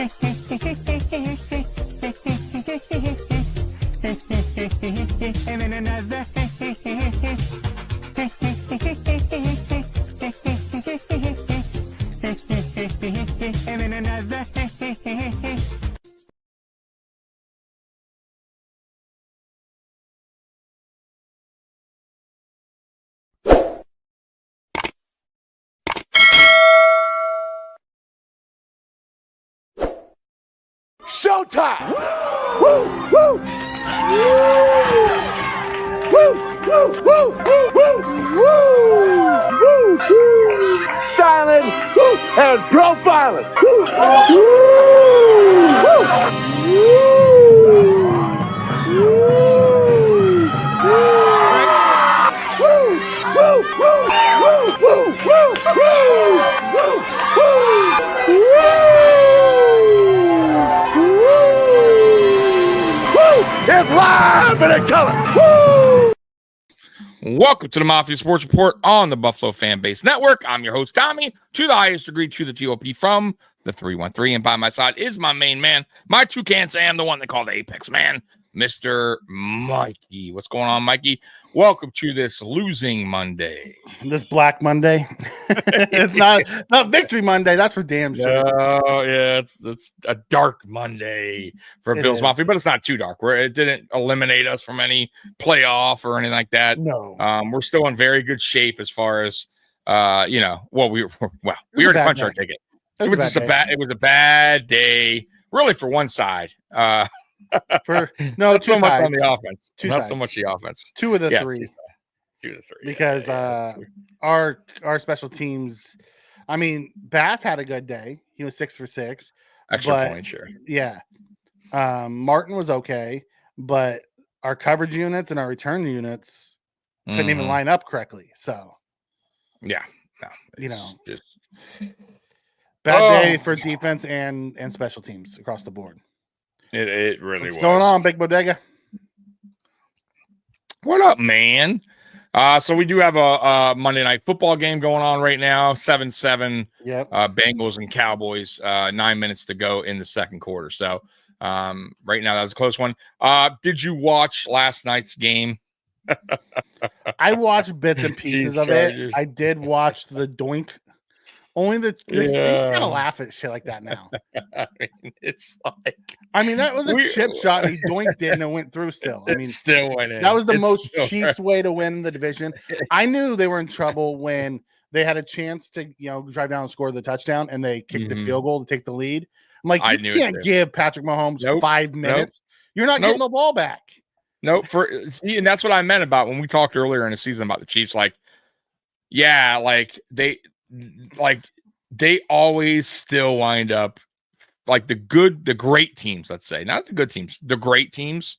And then another. And then another. Showtime! Woo! Woo! Woo! Woo! Woo! Woo! Woo! Woo! Woo! Silent and profiling. Woo! It's live and in color. Woo! Welcome to the Mafia Sports Report on the Buffalo Fan Base Network. I'm your host, Tommy, to the highest degree, to the TOP from the 313. And by my side is my main man, my toucan Sam, the one they call the Apex Man, Mr. Mikey. What's going on, Mikey? Welcome to this losing Monday. This Black Monday. It's not Victory Monday. That's for damn sure. Oh, yeah, it's a dark Monday for Bills Mafia, but it's not too dark. It didn't eliminate us from any playoff or anything like that. No. We're still in very good shape as far as we already punched our ticket. It was a bad day, really, for one side. Not so much on the offense. Not so much the offense. Two of the three. Two of the three. Because our special teams, I mean, Bass had a good day. He was 6 for 6. Extra point, sure. Yeah. Martin was okay, but our coverage units and our return units couldn't even line up correctly. So yeah. No. Just bad day for defense and special teams across the board. It really was. What's going on, Big Bodega? What up, man? So we do have a Monday Night Football game going on right now, 7-7. Yep. Bengals and Cowboys, 9 minutes to go in the second quarter. So right now that was a close one. Did you watch last night's game? I watched bits and pieces of it. I did watch the doink. Only you just gotta laugh at shit like that now. I mean, it's like, that was a chip shot and he doinked it and it went through still. I mean, still went in. That was the most Chiefs way to win the division. I knew they were in trouble when they had a chance to, drive down and score the touchdown and they kicked the field goal to take the lead. I'm like, you can't give Patrick Mahomes 5 minutes. You're not getting the ball back. And that's what I meant about when we talked earlier in the season about the Chiefs. They always still wind up like the great teams, let's say, not the good teams, the great teams.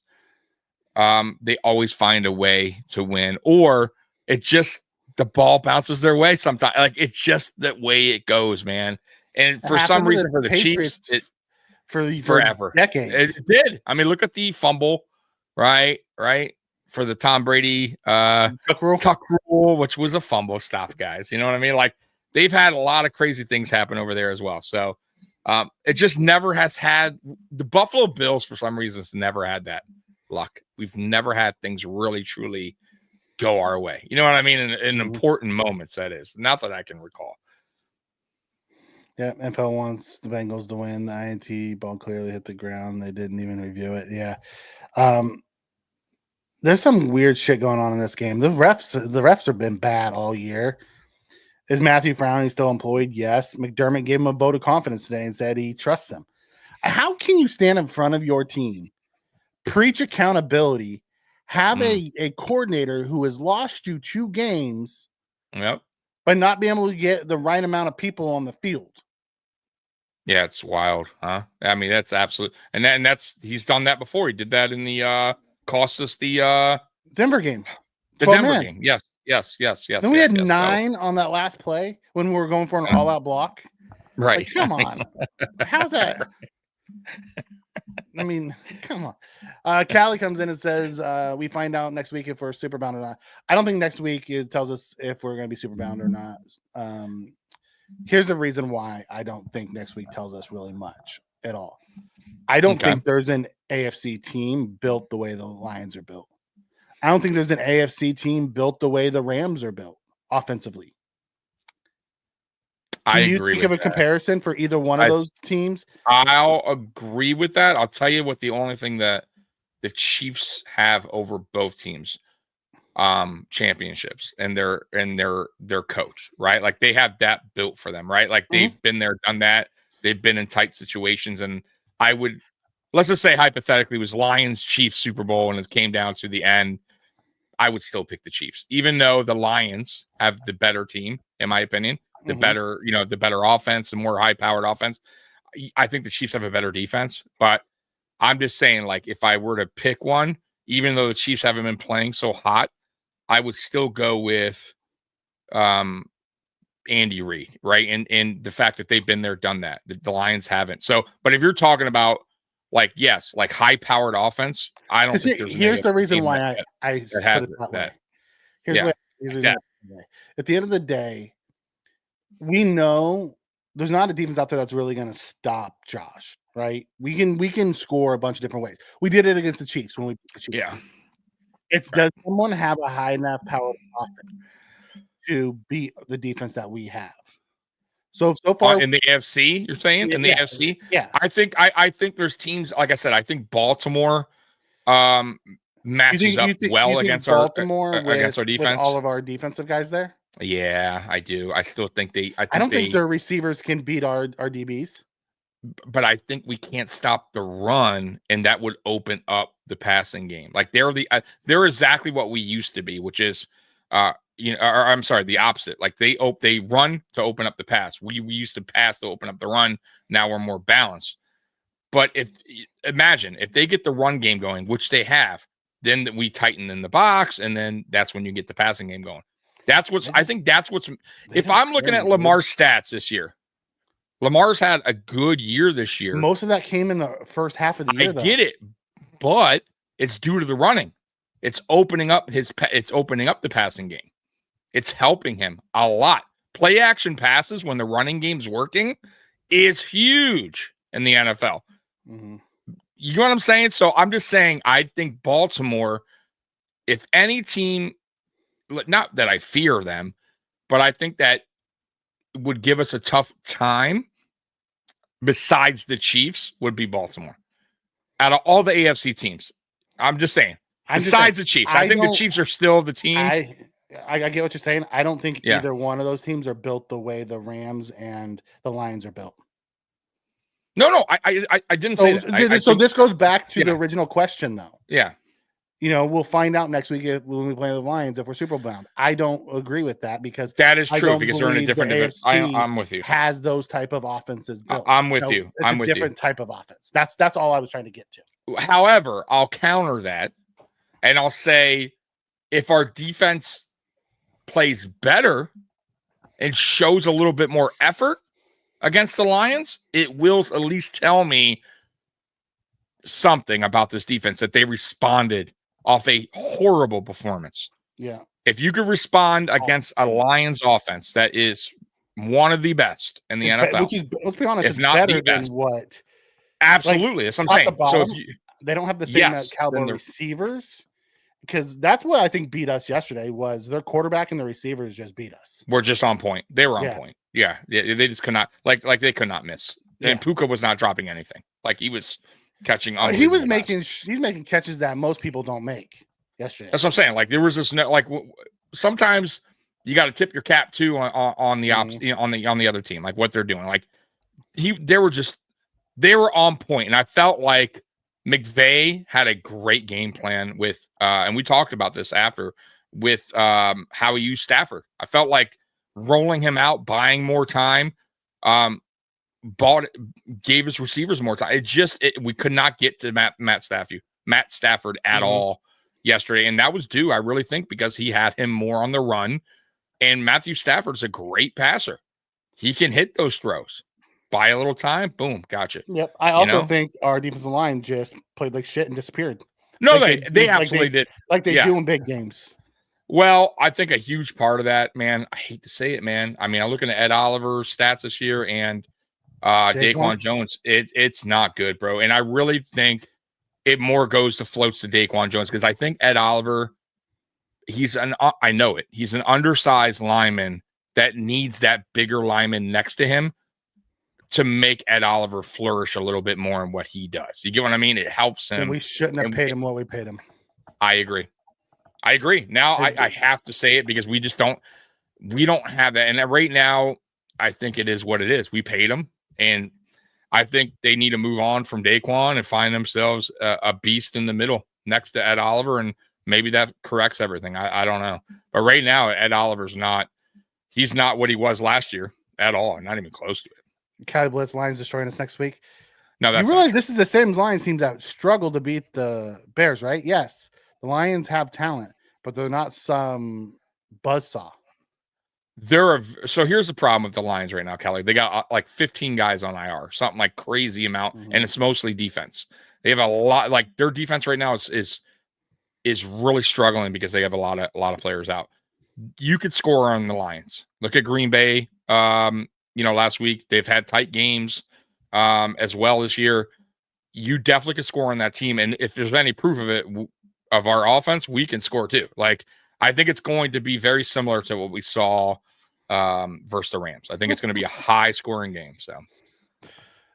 They always find a way to win, or the ball bounces their way sometimes. Like, it's just the way it goes, man. And for some reason, for the Chiefs, for forever, decades, it did. I mean, look at the fumble, right, for the Tom Brady tuck rule, which was a fumble. Stop, guys. You know what I mean? Like, they've had a lot of crazy things happen over there as well. So it just never has had the Buffalo Bills, for some reason, never had that luck. We've never had things really, truly go our way. You know what I mean? In important moments, that is. Not that I can recall. Yeah, NFL wants the Bengals to win. The INT ball clearly hit the ground. They didn't even review it. Yeah. There's some weird shit going on in this game. The refs have been bad all year. Is Matthew Frowning still employed? Yes. McDermott gave him a vote of confidence today and said he trusts him. How can you stand in front of your team, preach accountability, have a coordinator who has lost you 2 games, but not be able to get the right amount of people on the field? Yeah, it's wild, huh? I mean, that's absolute, and that's he's done that before. He did that in the cost us the Denver game. The Denver game, yes. Then we had 9 on that last play when we were going for an all-out block. Right? Like, come on, how's that? I mean, come on. Callie comes in and says we find out next week if we're superbound or not. I don't think next week it tells us if we're going to be superbound or not. Here's the reason why I don't think next week tells us really much. at all. I don't think there's an AFC team built the way the Lions are built. I don't think there's an AFC team built the way the Rams are built offensively. I agree. Can you think of a comparison for either one of those teams? I'll agree with that. I'll tell you what the only thing that the Chiefs have over both teams, championships and their coach, right? Like they have that built for them, right? Like they've been there, done that. They've been in tight situations, and let's just say hypothetically it was Lions Chiefs Super Bowl and it came down to the end, I would still pick the Chiefs, even though the Lions have the better team, in my opinion, the better offense, the more high-powered offense. I think the Chiefs have a better defense, but I'm just saying, like, if I were to pick one, even though the Chiefs haven't been playing so hot, I would still go with Andy Reid, right? And the fact that they've been there, done that. The Lions haven't. So, but if you're talking about, like, yes, like high-powered offense, I don't think there's. Here's the reason why I put it that way. Here's the reason. At the end of the day, we know there's not a defense out there that's really going to stop Josh, right? We can score a bunch of different ways. We did it against the Chiefs when we beat the Chiefs. Yeah. Does someone have a high enough power offense to beat the defense that we have? So far in the AFC, you're saying in the AFC, yeah. I think there's teams, like I said. I think Baltimore matches up well against Baltimore against our defense. With all of our defensive guys there. Yeah, I do. I still think I don't think their receivers can beat our DBs. But I think we can't stop the run, and that would open up the passing game. Like they're exactly what we used to be, which is the opposite. Like they run to open up the pass. We used to pass to open up the run. Now we're more balanced. But imagine if they get the run game going, which they have, then we tighten in the box, and then that's when you get the passing game going. I think that's what's. If I'm looking at Lamar's stats this year, Lamar's had a good year this year. Most of that came in the first half of the year. I get it, but it's due to the running. It's opening up the passing game. It's helping him a lot. Play action passes when the running game's working is huge in the NFL. Mm-hmm. You know what I'm saying? So I'm just saying, I think Baltimore, if any team, not that I fear them, but I think that would give us a tough time besides the Chiefs would be Baltimore. Out of all the AFC teams, I'm just saying, besides the Chiefs, I think the Chiefs are still the team. I get what you're saying. I don't think either one of those teams are built the way the Rams and the Lions are built. No, I didn't say that. So this goes back to the original question, though. Yeah. We'll find out next week when we play the Lions if we're Super Bowl bound. I don't agree with that because that is true because they're in a different division. I'm with you. Has those type of offenses built. I'm with you. It's a different type of offense. That's all I was trying to get to. However, I'll counter that and I'll say if our defense plays better and shows a little bit more effort against the Lions, it will at least tell me something about this defense that they responded off a horrible performance. Yeah. If you could respond against a Lions offense that is one of the best in the NFL, which is, let's be honest, if it's not better the best. than what? Absolutely, that's what I'm saying. Bottom, so they don't have the same caliber receivers, because that's what I think beat us yesterday was their quarterback and the receivers just beat us. We're just on point. They were on point. Yeah, they just could not like they could not miss. And Puka was not dropping anything. Like he was catching. He's making catches that most people don't make yesterday. That's what I'm saying. Like there was this sometimes you got to tip your cap too on the opposite on the other team, like what they're doing. Like they were on point, and I felt like McVay had a great game plan with and we talked about this after with how he used Stafford. I felt like rolling him out, buying more time, gave his receivers more time. We could not get to Matt Stafford at all yesterday, and that was due, I really think, because he had him more on the run. And Matthew Stafford's a great passer; he can hit those throws. Buy a little time, boom, gotcha. Yep. I also think our defensive line just played like shit and disappeared. No, they absolutely did, like they do in big games. Well, I think a huge part of that, man, I hate to say it, man. I mean, I'm looking at Ed Oliver's stats this year, and Daquan Jones, it's not good, bro. And I really think it more goes to floats to Daquan Jones because I think Ed Oliver, I know it. He's an undersized lineman that needs that bigger lineman next to him to make Ed Oliver flourish a little bit more in what he does. You get what I mean? It helps him. And we shouldn't have paid him what we paid him. I agree. Now I have to say it because we don't have that. And right now, I think it is what it is. We paid him, and I think they need to move on from Daquan and find themselves a beast in the middle next to Ed Oliver, and maybe that corrects everything. I don't know. But right now, Ed Oliver's he's not what he was last year at all, not even close to it. Cali Blitz Lions destroying us next week. No, that's you realize this is the same Lions team that struggled to beat the Bears, right? Yes, the Lions have talent, but they're not some buzzsaw. So here's the problem with the Lions right now, Kelly. They got like 15 guys on IR, something like crazy amount, and it's mostly defense. They have a lot. Like their defense right now is really struggling because they have a lot of players out. You could score on the Lions. Look at Green Bay. Last week they've had tight games as well this year. You definitely could score on that team, and if there's any proof of it of our offense, we can score too. Like I think it's going to be very similar to what we saw versus the Rams. I think it's going to be a high scoring game. So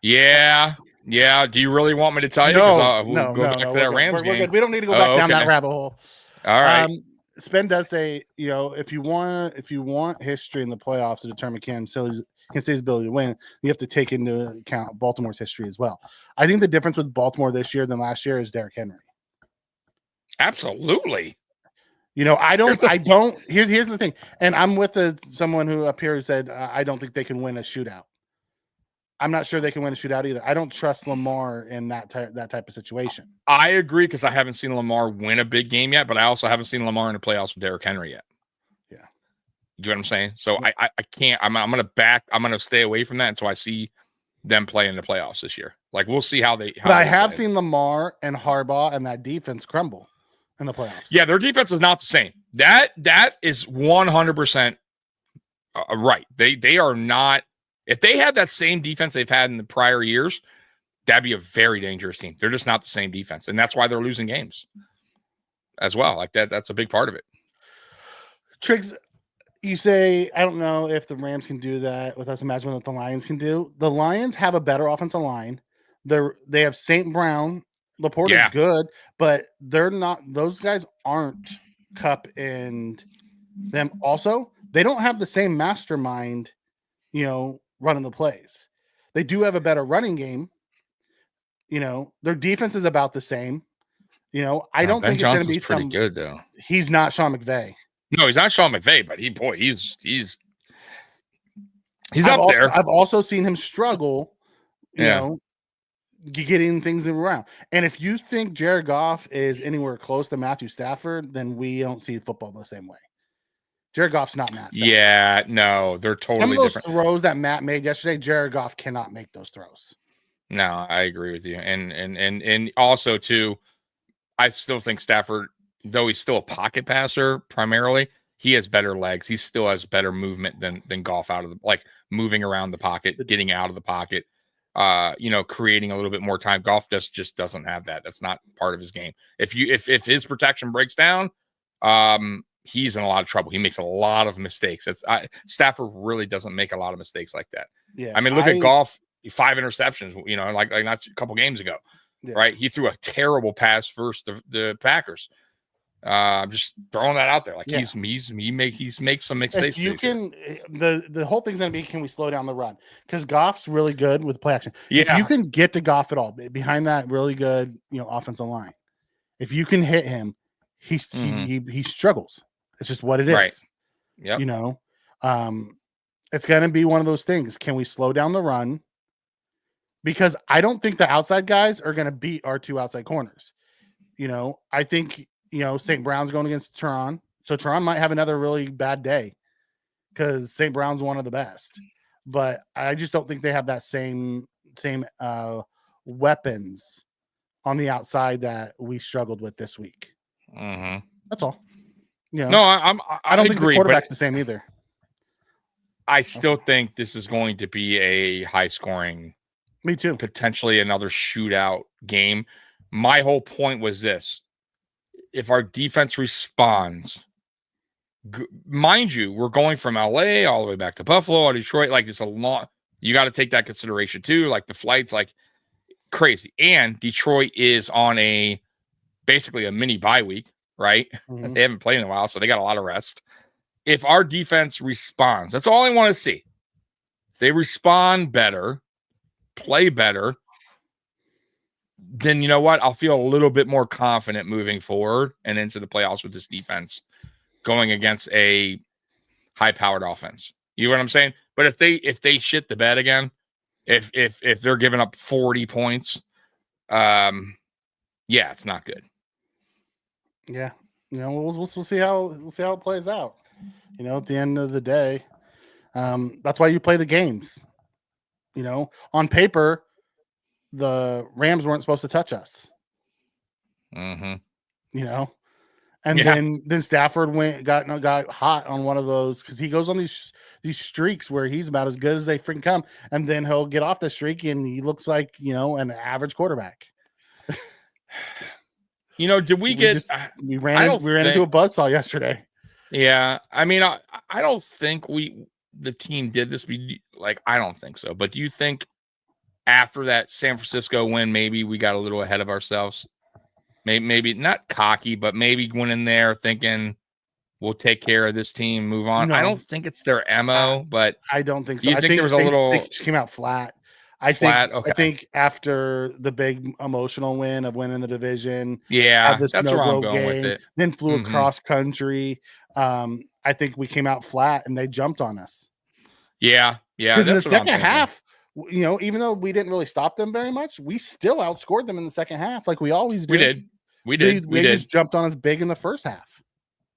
yeah. Do you really want me to tell you? No, go back to that Rams game. We're good. We don't need to go back down that rabbit hole. All right. Spen does say, if you want history in the playoffs to determine Kansas City's ability to win, you have to take into account Baltimore's history as well. I think the difference with Baltimore this year than last year is Derrick Henry. Absolutely. Here's the thing. And I'm with someone who up here who said, I don't think they can win a shootout. I'm not sure they can win a shootout either. I don't trust Lamar in that type of situation. I agree because I haven't seen Lamar win a big game yet, but I also haven't seen Lamar in the playoffs with Derrick Henry yet. Yeah. You get what I'm saying? So I can't. I'm going to stay away from that until I see them play in the playoffs this year. Like we'll see how they. But I have seen Lamar and Harbaugh and that defense crumble in the playoffs. Yeah, their defense is not the same. That is 100% right. They are not. If they had that same defense they've had in the prior years, that'd be a very dangerous team. They're just not the same defense, and that's why they're losing games as well. Like that's a big part of it. Triggs, you say, I don't know if the Rams can do that with us. Imagine what the Lions can do. The Lions have a better offensive line. They have St. Brown. Laporte is good, but they're not. Those guys aren't Cup and them. Also, they don't have the same mastermind, running the plays. They do have a better running game. Their defense is about the same. I don't think it's going to be pretty good though. He's not Sean McVay. No, he's not Sean McVay, but he's up there. I've also seen him struggle, getting things around. And if you think Jared Goff is anywhere close to Matthew Stafford, then we don't see football the same way. Jared Goff's not Matt Stafford. Yeah, no, they're totally Some of those different. throws that Matt made yesterday, Jared Goff cannot make those throws. No, I agree with you. And also too, I still think Stafford, though he's still a pocket passer primarily, he has better legs. He still has better movement than Goff moving around the pocket, getting out of the pocket, creating a little bit more time. Goff just doesn't have that. That's not part of his game. If his protection breaks down, he's in a lot of trouble. He makes a lot of mistakes. Stafford really doesn't make a lot of mistakes like that. Yeah, I mean, look at Goff, 5 interceptions. Like not a couple games ago, right? He threw a terrible pass versus the Packers. Just throwing that out there. Like he makes some mistakes. If you can, the whole thing's gonna be, can we slow down the run? Because Goff's really good with play action. Yeah. If you can get to Goff at all behind that really good, offensive line, if you can hit him, he struggles. It's just what it is. Right. Yeah. It's gonna be one of those things. Can we slow down the run? Because I don't think the outside guys are gonna beat our 2 outside corners. I think St. Brown's going against Teron. So Teron might have another really bad day because St. Brown's one of the best. But I just don't think they have that same weapons on the outside that we struggled with this week. Mm-hmm. That's all. No, I don't think agree, the quarterback's the same either. I still think this is going to be a high scoring, Me too. potentially another shootout game. My whole point was this: if our defense responds, mind you, we're going from LA all the way back to Buffalo or Detroit. Like, it's a long, you got to take that consideration too. Like, the flights, like, crazy. And Detroit is on basically a mini bye week, right? Mhm. They haven't played in a while, so they got a lot of rest. If our defense responds, that's all I want to see. If they respond better, play better, then you know what? I'll feel a little bit more confident moving forward and into the playoffs with this defense going against a high-powered offense. You know what I'm saying? But if they shit the bed again, if they're giving up 40 points, yeah, it's not good. Yeah, we'll see how it plays out. At the end of the day, that's why you play the games. On paper, the Rams weren't supposed to touch us. Mm-hmm. And then Stafford got hot on one of those because he goes on these streaks where he's about as good as they freaking come, and then he'll get off the streak and he looks like an average quarterback. Did we we ran into a buzzsaw yesterday. Yeah, I mean, I don't think the team did this. I don't think so. But do you think after that San Francisco win, maybe we got a little ahead of ourselves? Maybe not cocky, but maybe went in there thinking we'll take care of this team, move on. No. I don't think it's their MO, but I don't think so. Do you think there was a little? They just came out flat. Okay. I think after the big emotional win of winning the division, yeah, that's where I'm going with it. Then flew across country. I think we came out flat and they jumped on us. Yeah. Because in the second half, even though we didn't really stop them very much, we still outscored them in the second half, like we always do. We did. They just jumped on us big in the first half.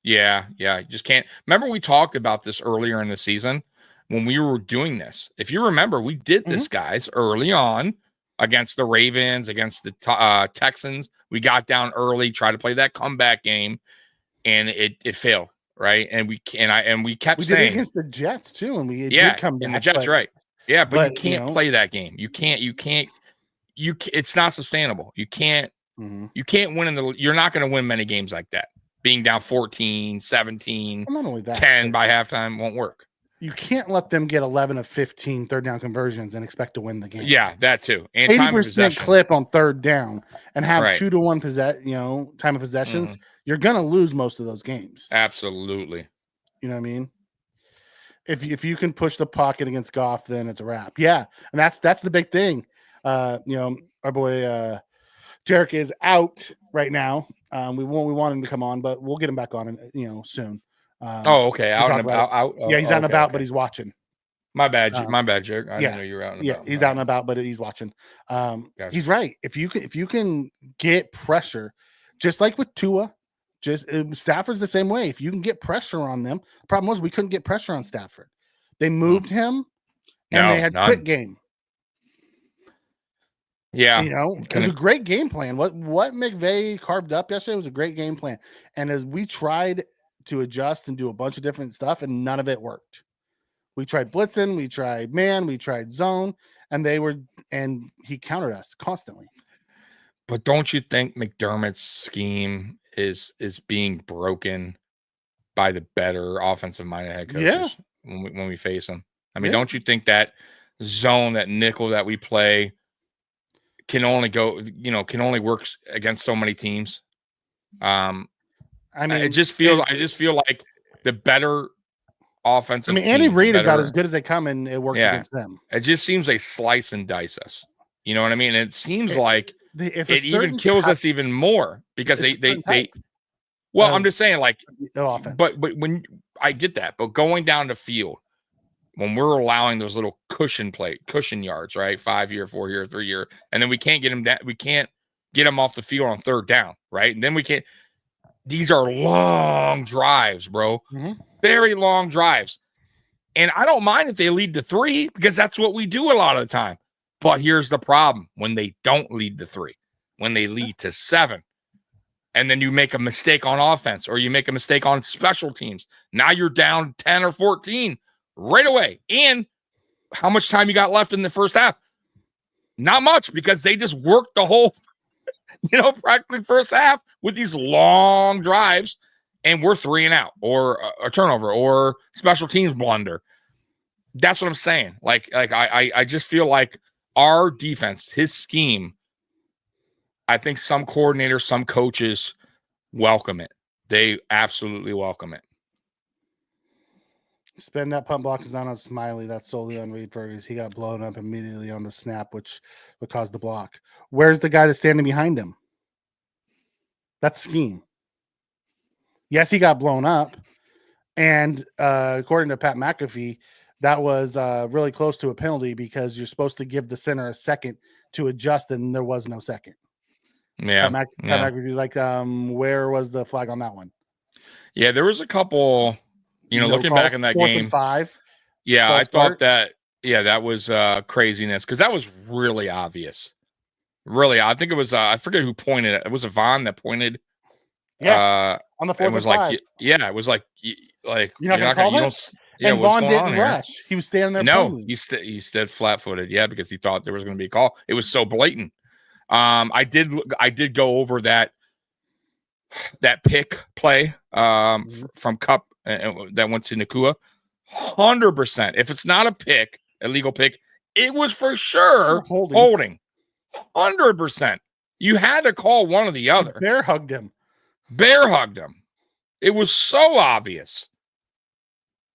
Yeah. You just can't. Remember, we talked about this earlier in the season when we were doing this. If you remember, we did this, guys, early on against the Ravens, against the Texans. We got down early, tried to play that comeback game, and it failed, right? And we kept saying did it against the Jets too, and we did come back. And the Jets, right? Yeah, but you can't play that game. You can't. It's not sustainable. You can't. You can't win you're not going to win many games like that. Being down 14, 17, not only that, 10 by halftime won't work. You can't let them get 11 of 15 third down conversions and expect to win the game. Yeah, that too. And 80% clip on third down and have 2-to-1 time of possessions. You're going to lose most of those games. Absolutely. You know what I mean? If you can push the pocket against Goff, then it's a wrap. Yeah, and that's the big thing. Our boy Derek is out right now. We want him to come on, but we'll get him back on, soon. Okay. Out and about. He's out and about, but he's watching. My bad, Jared. I didn't know you were out and about. Yeah, he's out and about, but he's watching. Gotcha. He's right. If you can get pressure, just like with Tua, Stafford's the same way. If you can get pressure on them, the problem was we couldn't get pressure on Stafford. They moved him, and they had quick game. Yeah, it was a great game plan. What McVay carved up yesterday was a great game plan. And as we tried to adjust and do a bunch of different stuff, and none of it worked. We tried blitzing, we tried man, we tried zone, and he countered us constantly. But don't you think McDermott's scheme is being broken by the better offensive-minded head coaches when we face them? I mean, don't you think that zone, that nickel that we play can only work against so many teams? I just feel like the better offensive. Andy Reid is about as good as they come, and it worked against them. It just seems they slice and dice us. You know what I mean? And it seems like it even kills us even more because I'm just saying, like, offense. But when I get that, but going down the field, when we're allowing those little cushion yards, right? 5 year, 4 year, 3 year, and then we can't get them off the field on third down, right? And then we can't. These are long drives, bro. Very long drives. And I don't mind if they lead to 3 because that's what we do a lot of the time. But here's the problem. When they don't lead to 3, when they lead to 7, and then you make a mistake on offense or you make a mistake on special teams, now you're down 10 or 14. right away. And how much time you got left in the first half? Not much, because they just worked the whole, practically first half with these long drives, and we're 3 and out, or a turnover, or special teams blunder. That's what I'm saying. I just feel like our defense, his scheme, I think some coordinators, some coaches welcome it. They absolutely welcome it. Spend that punt block is not on Smiley. That's solely on Reed Fergus. He got blown up immediately on the snap, which would cause the block. Where's the guy that's standing behind him? That's scheme. Yes, he got blown up. And according to Pat McAfee, that was really close to a penalty, because you're supposed to give the center a second to adjust, and there was no second. Yeah. Pat McAfee's like, where was the flag on that one? Yeah, there was a couple, looking back in that game. 5. Yeah, I thought that was craziness, because that was really obvious. Really, I think it was, I forget who pointed it. It was Vaughn that pointed. Yeah, on the 4th and 5. It was like, you're not going to call this? Yeah, and Vaughn didn't rush. He was standing there. No, he stood flat-footed. Yeah, because he thought there was going to be a call. It was so blatant. I did go over that pick play from Cup that went to Nakua. 100%. If it's not a pick, a legal pick, it was for sure holding. 100%. You had to call one or the other. Bear hugged him. It was so obvious.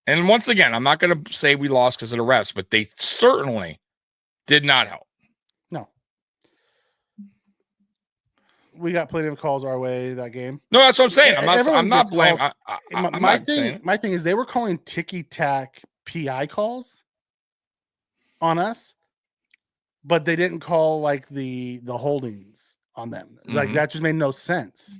And once again, I'm not going to say we lost because of the refs, but they certainly did not help. No. We got plenty of calls our way that game. No, that's what I'm saying. I'm not blaming. My thing is they were calling ticky-tack PI calls on us, but they didn't call like the holdings on them. Like that just made no sense.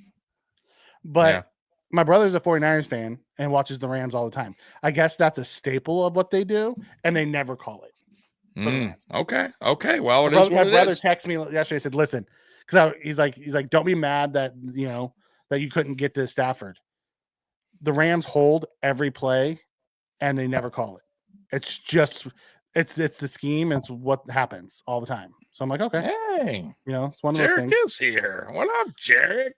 But my brother's a 49ers fan and watches the Rams all the time. I guess that's a staple of what they do, and they never call it. Okay. Well, my brother texted me yesterday. Said, "Listen," because he's like, "Don't be mad that that you couldn't get to Stafford. The Rams hold every play, and they never call it. It's just it's the scheme. It's what happens all the time." So I'm like, "Okay, hey, it's one of those things." Jarek is here. What up, Jarek?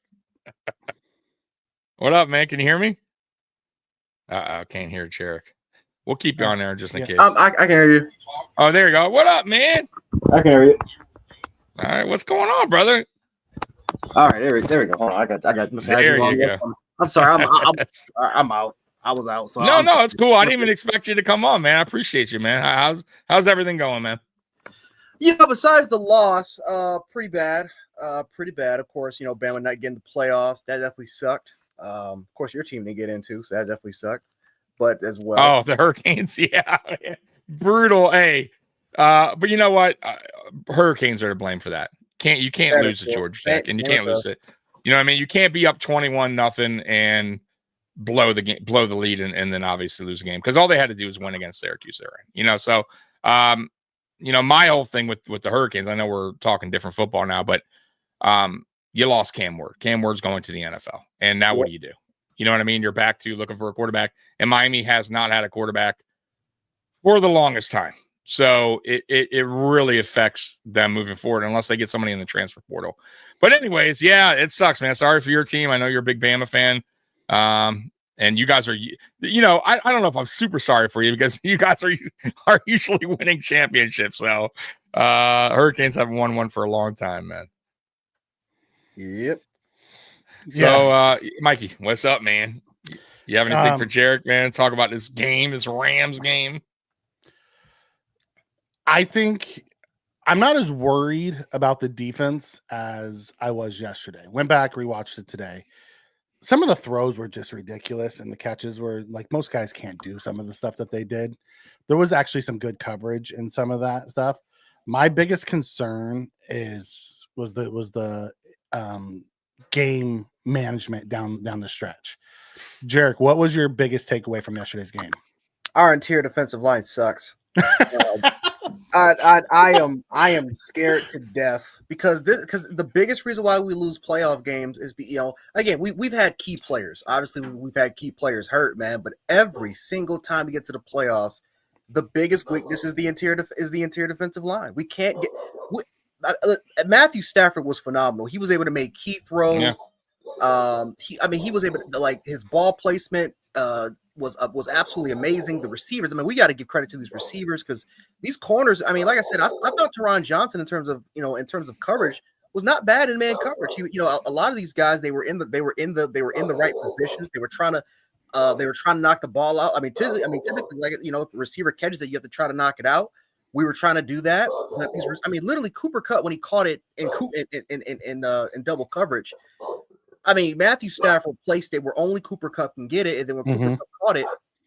What up, man? Can you hear me? Can't hear Jarek. We'll keep you on there just in case. I can hear you. Oh, there you go. What up, man? I can hear you. All right, what's going on, brother? All right, there we go. Hold on, I got. There you go. I'm sorry, I'm out. I was out. So no, it's cool. I didn't even expect you to come on, man. I appreciate you, man. How's everything going, man? Besides the loss, pretty bad. Of course, Bama not getting the playoffs. That definitely sucked. Of course, your team didn't get into, so that definitely sucked. But as well, oh, the Hurricanes, yeah. Brutal. Hey, but you know what? Hurricanes are to blame for that. You can't lose to Georgia Tech, and you can't lose it. You know what I mean? You can't be up 21-0 and blow the lead, and then obviously lose the game, because all they had to do was win against Syracuse there. So my whole thing with the Hurricanes, I know we're talking different football now, but you lost Cam Ward. Cam Ward's going to the NFL. And now what do you do? You know what I mean? You're back to looking for a quarterback. And Miami has not had a quarterback for the longest time. So it really affects them moving forward unless they get somebody in the transfer portal. But anyways, yeah, it sucks, man. Sorry for your team. I know you're a big Bama fan. And you guys are, I don't know if I'm super sorry for you, because you guys are usually winning championships. So Hurricanes haven't won one for a long time, man. Yep. So, Mikey, what's up, man? You have anything for Jarek, man? Talk about this game, this Rams game. I think I'm not as worried about the defense as I was yesterday. Went back, rewatched it today. Some of the throws were just ridiculous, and the catches were like, most guys can't do some of the stuff that they did. There was actually some good coverage in some of that stuff. My biggest concern was the game management down the stretch. Jarek, what was your biggest takeaway from yesterday's game? Our interior defensive line sucks. I am scared to death because the biggest reason why we lose playoff games is again we've had key players. Obviously we've had key players hurt, man, but every single time we get to the playoffs, the biggest weakness is the interior defensive line. We can't get. Matthew Stafford was phenomenal. He was able to make key throws. Yeah. He was able to, like, his ball placement was absolutely amazing. The receivers, we got to give credit to these receivers because these corners. Like I said, I thought Teron Johnson in terms of coverage was not bad in man coverage. A lot of these guys, they were in the right positions. They were trying to knock the ball out. Typically, like, if the receiver catches it, you have to try to knock it out. We were trying to do that. Literally Cooper Kupp, when he caught it in double coverage. Matthew Stafford placed it where only Cooper Kupp can get it, and then when Cooper Kupp caught it,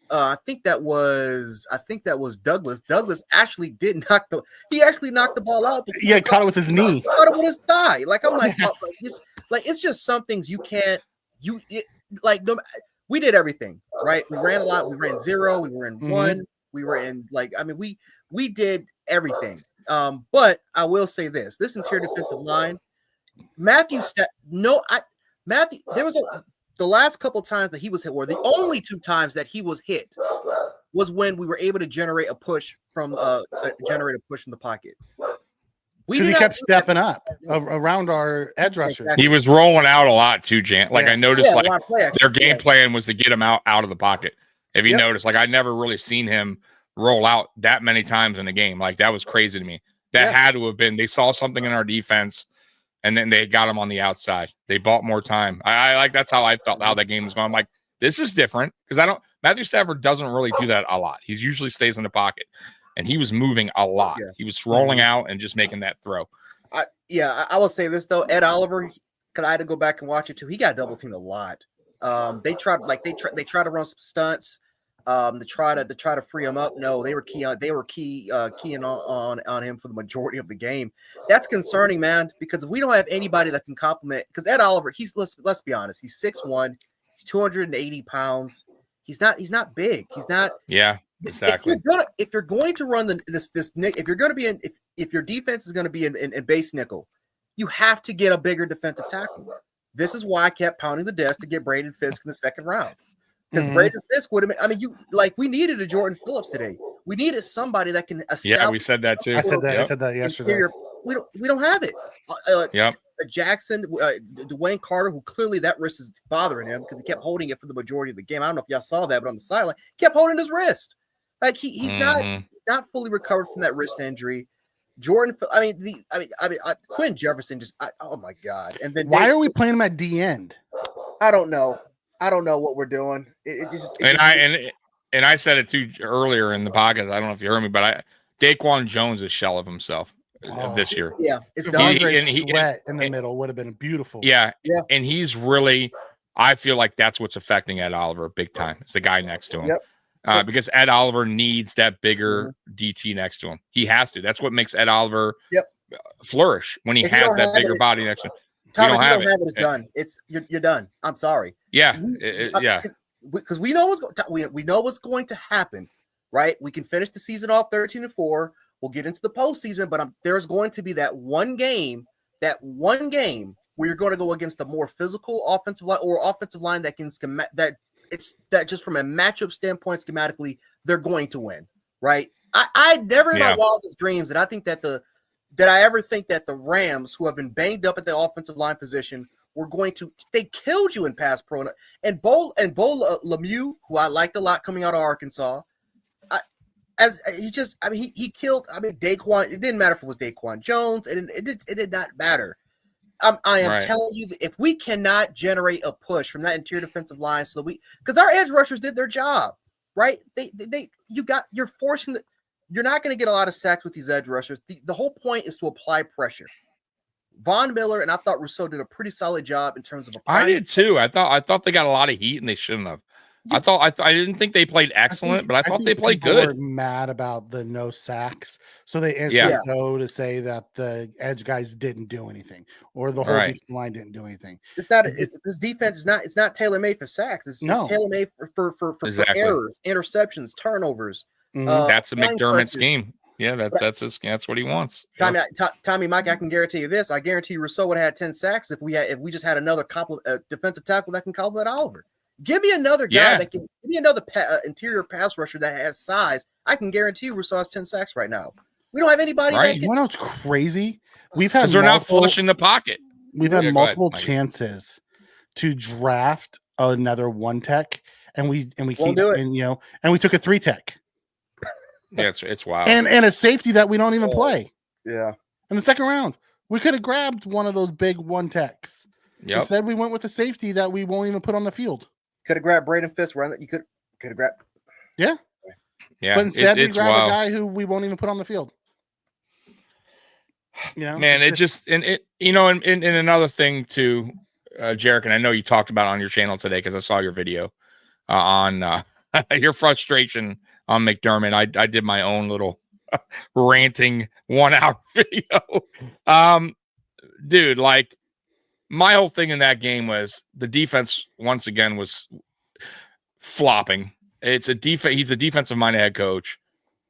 I think that was Douglas. Douglas actually knocked the ball out. Yeah, caught it with his knee. Caught it with his thigh. Like, I'm like, it's just some things you can't. We did everything right. We ran a lot. We ran 0. We were in 1. We were in we did everything. But I will say this interior defensive line, Matthew, there was the last couple times that he was hit, or the only 2 times that he was hit was when we were able to generate a push from the pocket. Because he kept stepping up around our edge rushers. He was rolling out a lot too, Jan. Like, I noticed, their game plan was to get him out of the pocket. If you notice, like, I never really seen him roll out that many times in the game. Like, that was crazy to me. That had to have been, they saw something in our defense, and then they got him on the outside. They bought more time. I like, that's how I felt how that game was going. I'm like, this is different, because Matthew Stafford doesn't really do that a lot. He usually stays in the pocket, and he was moving a lot. Yeah. He was rolling out and just making that throw. I will say this though, Ed Oliver, because I had to go back and watch it too. He got double teamed a lot. They tried to run some stunts to try to free him up. No, they were keying on him for the majority of the game. That's concerning, man, because if we don't have anybody that can complement, because Ed Oliver, let's be honest, he's 6'1", he's 280 pounds. He's not big. He's not. Yeah, exactly. If you're going to run if your defense is going to be in base nickel, you have to get a bigger defensive tackle. This is why I kept pounding the desk to get Braden Fisk in the second round. Because Braden Fisk would have we needed a Jordan Phillips today. We needed somebody that can establish. Yeah, we said that too. I said that yesterday. We don't have it. Jackson, Dwayne Carter, who clearly that wrist is bothering him because he kept holding it for the majority of the game. I don't know if y'all saw that, but on the sideline, kept holding his wrist. Like he's not fully recovered from that wrist injury. Jordan, Quinn Jefferson just, oh my God. And then why are we playing him at D end? I don't know what we're doing. I said it too earlier in the podcast. I don't know if you heard me, but Daquan Jones is a shell of himself this year. Yeah, it's Sweat in the middle would have been beautiful. Yeah, and he's really. I feel like that's what's affecting Ed Oliver big time. It's the guy next to him. Yep. Because Ed Oliver needs that bigger DT next to him. He has to. That's what makes Ed Oliver flourish when he has that bigger body next to him. Tommy, you don't have it. It's done. You're done. I'm sorry. Yeah, because we know what's going to happen, right? We can finish the season off 13-4. We'll get into the postseason, but there's going to be that one game where you're going to go against a more physical offensive line that just from a matchup standpoint, schematically, they're going to win, right? I never in my wildest dreams that I think that I ever think that the Rams, who have been banged up at the offensive line position, they killed you in pass pro. And Bo Lemieux, who I liked a lot coming out of Arkansas, he killed. Daquan. It didn't matter if it was Daquan Jones. It did not matter. I am telling you that if we cannot generate a push from that interior defensive line, because our edge rushers did their job, right? You're forcing the. You're not going to get a lot of sacks with these edge rushers. The whole point is to apply pressure. Von Miller and I thought Rousseau did a pretty solid job in terms of. I did too. I thought they got a lot of heat and they shouldn't have. I didn't think they played excellent, but I thought they played good. Were mad about the no sacks, so they answered no to say that the edge guys didn't do anything or the whole defensive line didn't do anything. It's not. This defense is not. It's not tailor made for sacks. It's tailor made for errors, interceptions, turnovers. That's a McDermott scheme. Yeah, that's what he wants. Tommy, Mike, I can guarantee you this. I guarantee you Rousseau would have had 10 sacks if we just had another defensive tackle that can complement Oliver. Give me another guy that can give me another interior pass rusher that has size. I can guarantee Rousseau has 10 sacks right now. We don't have anybody that can. You know what's crazy? We've had they're not flush in the pocket. We've had multiple chances to draft another 1 tech, and we keep do it. And we took a 3 tech. Yeah, it's wild. And a safety that we don't even play. Yeah. In the second round, we could have grabbed one of those big 1 techs. Yep. Instead, we went with a safety that we won't even put on the field. Could have grabbed Braden Fisk. You could have grabbed. Yeah. Yeah. But instead, we grab wild. a guy who we won't even put on the field. Man, it just and another thing too, Jarek, and I know you talked about it on your channel today because I saw your video on your frustration on McDermott. I did my own little ranting 1-hour video. Dude, like my whole thing in that game was the defense once again was flopping. It's a defense. He's a defensive-minded head coach.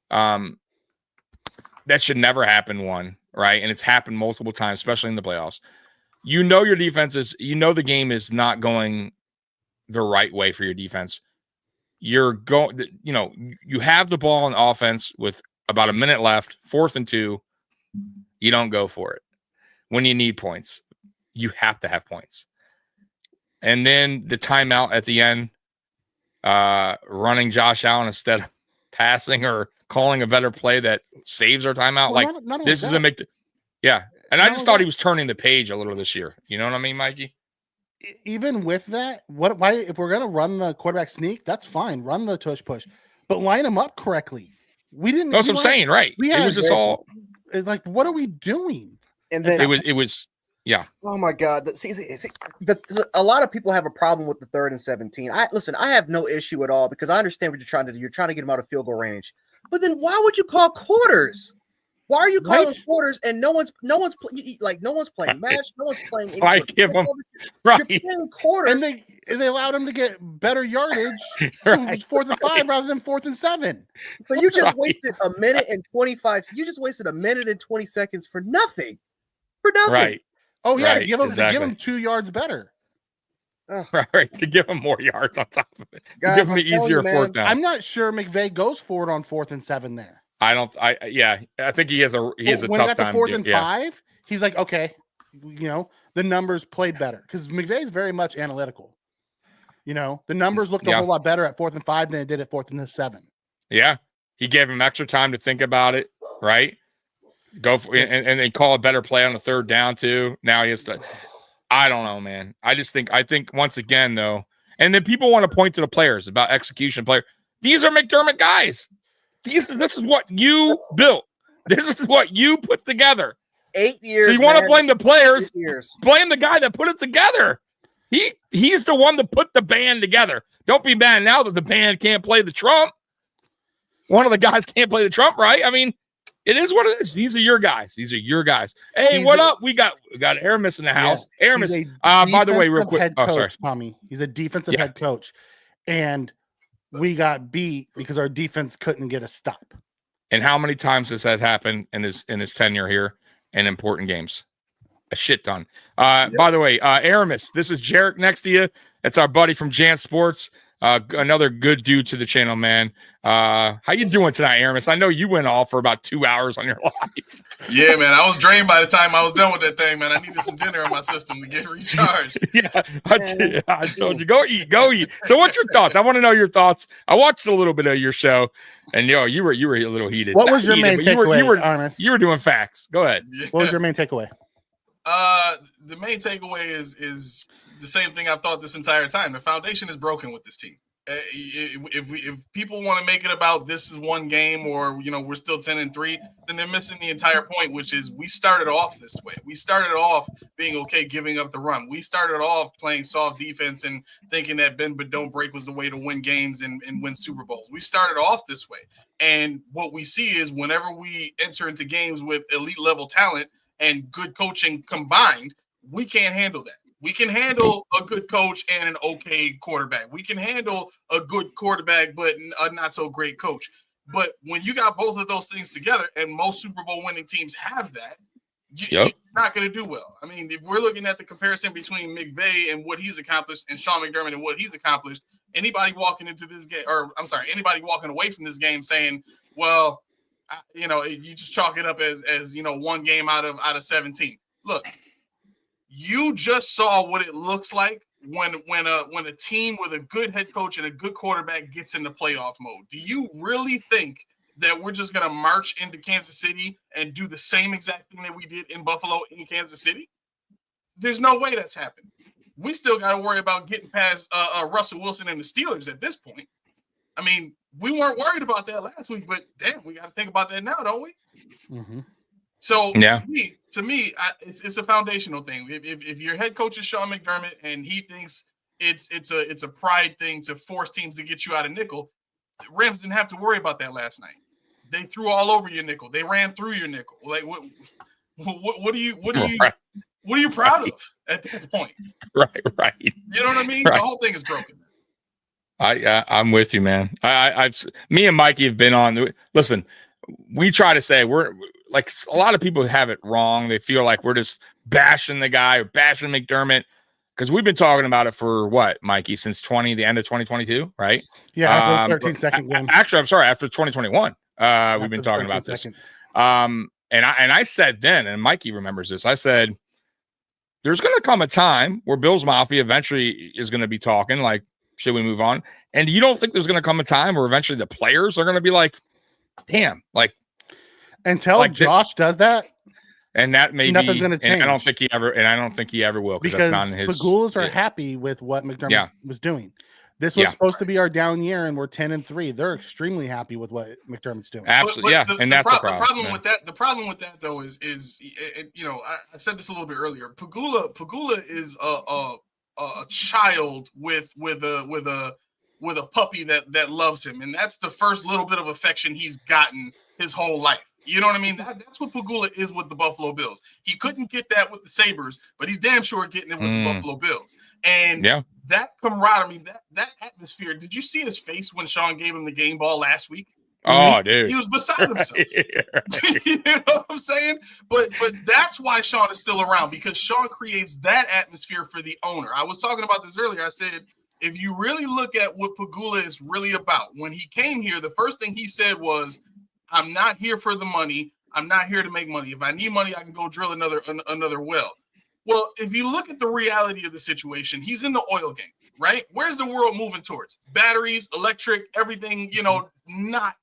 That should never happen. Right, and it's happened multiple times, especially in the playoffs. Your defense is. The game is not going the right way for your defense. You're going. You have the ball on offense with about a minute left, 4th and 2. You don't go for it when you need points. You have to have points, and then the timeout at the end. Running Josh Allen instead of passing or calling a better play that saves our timeout. Well, not this is yeah. And I just thought he was turning the page a little this year. You know what I mean, Mikey? Even with that, why if we're gonna run the quarterback sneak, that's fine. Run the tush push, but line them up correctly. We didn't. That's what I'm saying, right? It was just all. It's like, what are we doing? And then it was. Yeah. Oh my God! A lot of people have a problem with the 3rd and 17. I have no issue at all because I understand what you're trying to do. You're trying to get them out of field goal range. But then why would you call quarters? Why are you calling quarters and no one's playing match, no one's playing. I give them right. You're playing quarters, and they allowed him to get better yardage. Right. It was 4th and 5 rather than 4th and 7. So you just wasted a minute and 25. You just wasted a minute and 20 seconds for nothing. Right. Oh yeah, right. to give him 2 yards better. Right, to give him more yards on top of it. Guys, give him an easier 4th down. I'm not sure McVay goes for it on 4th and 7 there. I think he has a tough time. When it got to 4th and 5, he's like, okay, the numbers played better because McVay's very much analytical. The numbers looked a whole lot better at 4th and 5 than it did at 4th and 7. Yeah, he gave him extra time to think about it. Right, go for and they call a better play on the 3rd down too. Now he has to. I don't know, man. I think once again though, and then people want to point to the players about execution player. These are McDermott guys. This is what you built. This is what you put together. 8 years. So you want to blame the players? Blame the guy that put it together. He's the one that put the band together. Don't be mad now that the band can't play the trump. One of the guys can't play the trump, right? I mean, it is what it is. These are your guys. Hey, what up? We got Aramis in the house. Yeah, Aramis. By the way, real quick. Sorry, Tommy. He's a defensive head coach, and we got beat because our defense couldn't get a stop. And how many times has that happened in his tenure here in important games? A shit ton. By the way, Aramis, this is Jarek next to you. It's our buddy from Jan Sports. Another good dude to the channel, man. How you doing tonight, Aramis? I know you went off for about 2 hours on your live. Yeah, man. I was drained by the time I was done with that thing, man. I needed some dinner in my system to get recharged. I told you, go eat. So what's your thoughts? I want to know your thoughts. I watched a little bit of your show, and you were a little heated. What was your main takeaway, Aramis? You were doing facts. Go ahead. Yeah. What was your main takeaway? The main takeaway is the same thing I've thought this entire time. The foundation is broken with this team. If people want to make it about this is one game or we're still 10-3, then they're missing the entire point, which is we started off this way. We started off being okay giving up the run. We started off playing soft defense and thinking that bend but don't break was the way to win games and win Super Bowls. We started off this way, and what we see is whenever we enter into games with elite level talent and good coaching combined, we can't handle that. We can handle a good coach and an okay quarterback. We can handle a good quarterback, but a not so great coach. But when you got both of those things together, and most Super Bowl winning teams have that, not going to do well. I mean, if we're looking at the comparison between McVay and what he's accomplished and Sean McDermott and what he's accomplished, anybody walking into this game, anybody walking away from this game saying, well, you just chalk it up as one game out of 17. Look, you just saw what it looks like when a team with a good head coach and a good quarterback gets into playoff mode. Do you really think that we're just going to march into Kansas City and do the same exact thing that we did in Buffalo in Kansas City? There's no way that's happened. We still got to worry about getting past Russell Wilson and the Steelers at this point. I mean, we weren't worried about that last week, but damn, we got to think about that now, don't we? Mm-hmm. So to me, it's a foundational thing. If your head coach is Sean McDermott and he thinks it's a pride thing to force teams to get you out of nickel, the Rams didn't have to worry about that last night. They threw all over your nickel. They ran through your nickel. Like what are you proud of at that point? Right. You know what I mean? Right. The whole thing is broken. I'm with you, man. Me and Mikey have been on. Listen, we try to say we're like a lot of people have it wrong. They feel like we're just bashing the guy or bashing McDermott because we've been talking about it for what, Mikey, since the end of 2022, right? Yeah, after the 13-second game. Actually, I'm sorry, after 2021, we've been talking about this. And I said then, and Mikey remembers this. I said, there's going to come a time where Bills Mafia eventually is going to be talking like, should we move on? And you don't think there's going to come a time where eventually the players are going to be like, damn, like until Josh does that, and that may nothing's going to change. And I don't think he ever will because that's not in his. The Ghouls are happy with what McDermott was doing. This was supposed to be our down year, and we're 10-3. They're extremely happy with what McDermott's doing. Absolutely, and that's the problem. The problem with that though is I said this a little bit earlier. Pagula is a child with a puppy that loves him, and that's the first little bit of affection he's gotten his whole life. You know what I mean? That's what Pagula is with the Buffalo Bills. He couldn't get that with the Sabres, but he's damn sure getting it with the Buffalo Bills. And that camaraderie, that atmosphere. Did you see his face when Sean gave him the game ball last week? Oh, dude, he was beside himself. You know what I'm saying? But that's why Sean is still around, because Sean creates that atmosphere for the owner. I was talking about this earlier. I said, if you really look at what Pagula is really about, when he came here, the first thing he said was, I'm not here for the money. I'm not here to make money. If I need money, I can go drill another well. Well, if you look at the reality of the situation, he's in the oil game, right? Where's the world moving towards? Batteries, electric, everything, not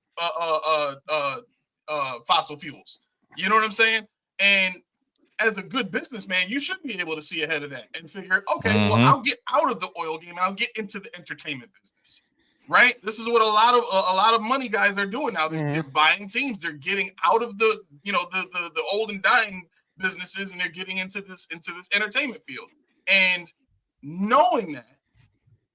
fossil fuels. You know what I'm saying? And as a good businessman, you should be able to see ahead of that and figure, okay, well, I'll get out of the oil game and I'll get into the entertainment business. Right? This is what a lot of money guys are doing now. They're buying teams. They're getting out of the the old and dying businesses, and they're getting into this entertainment field. And knowing that,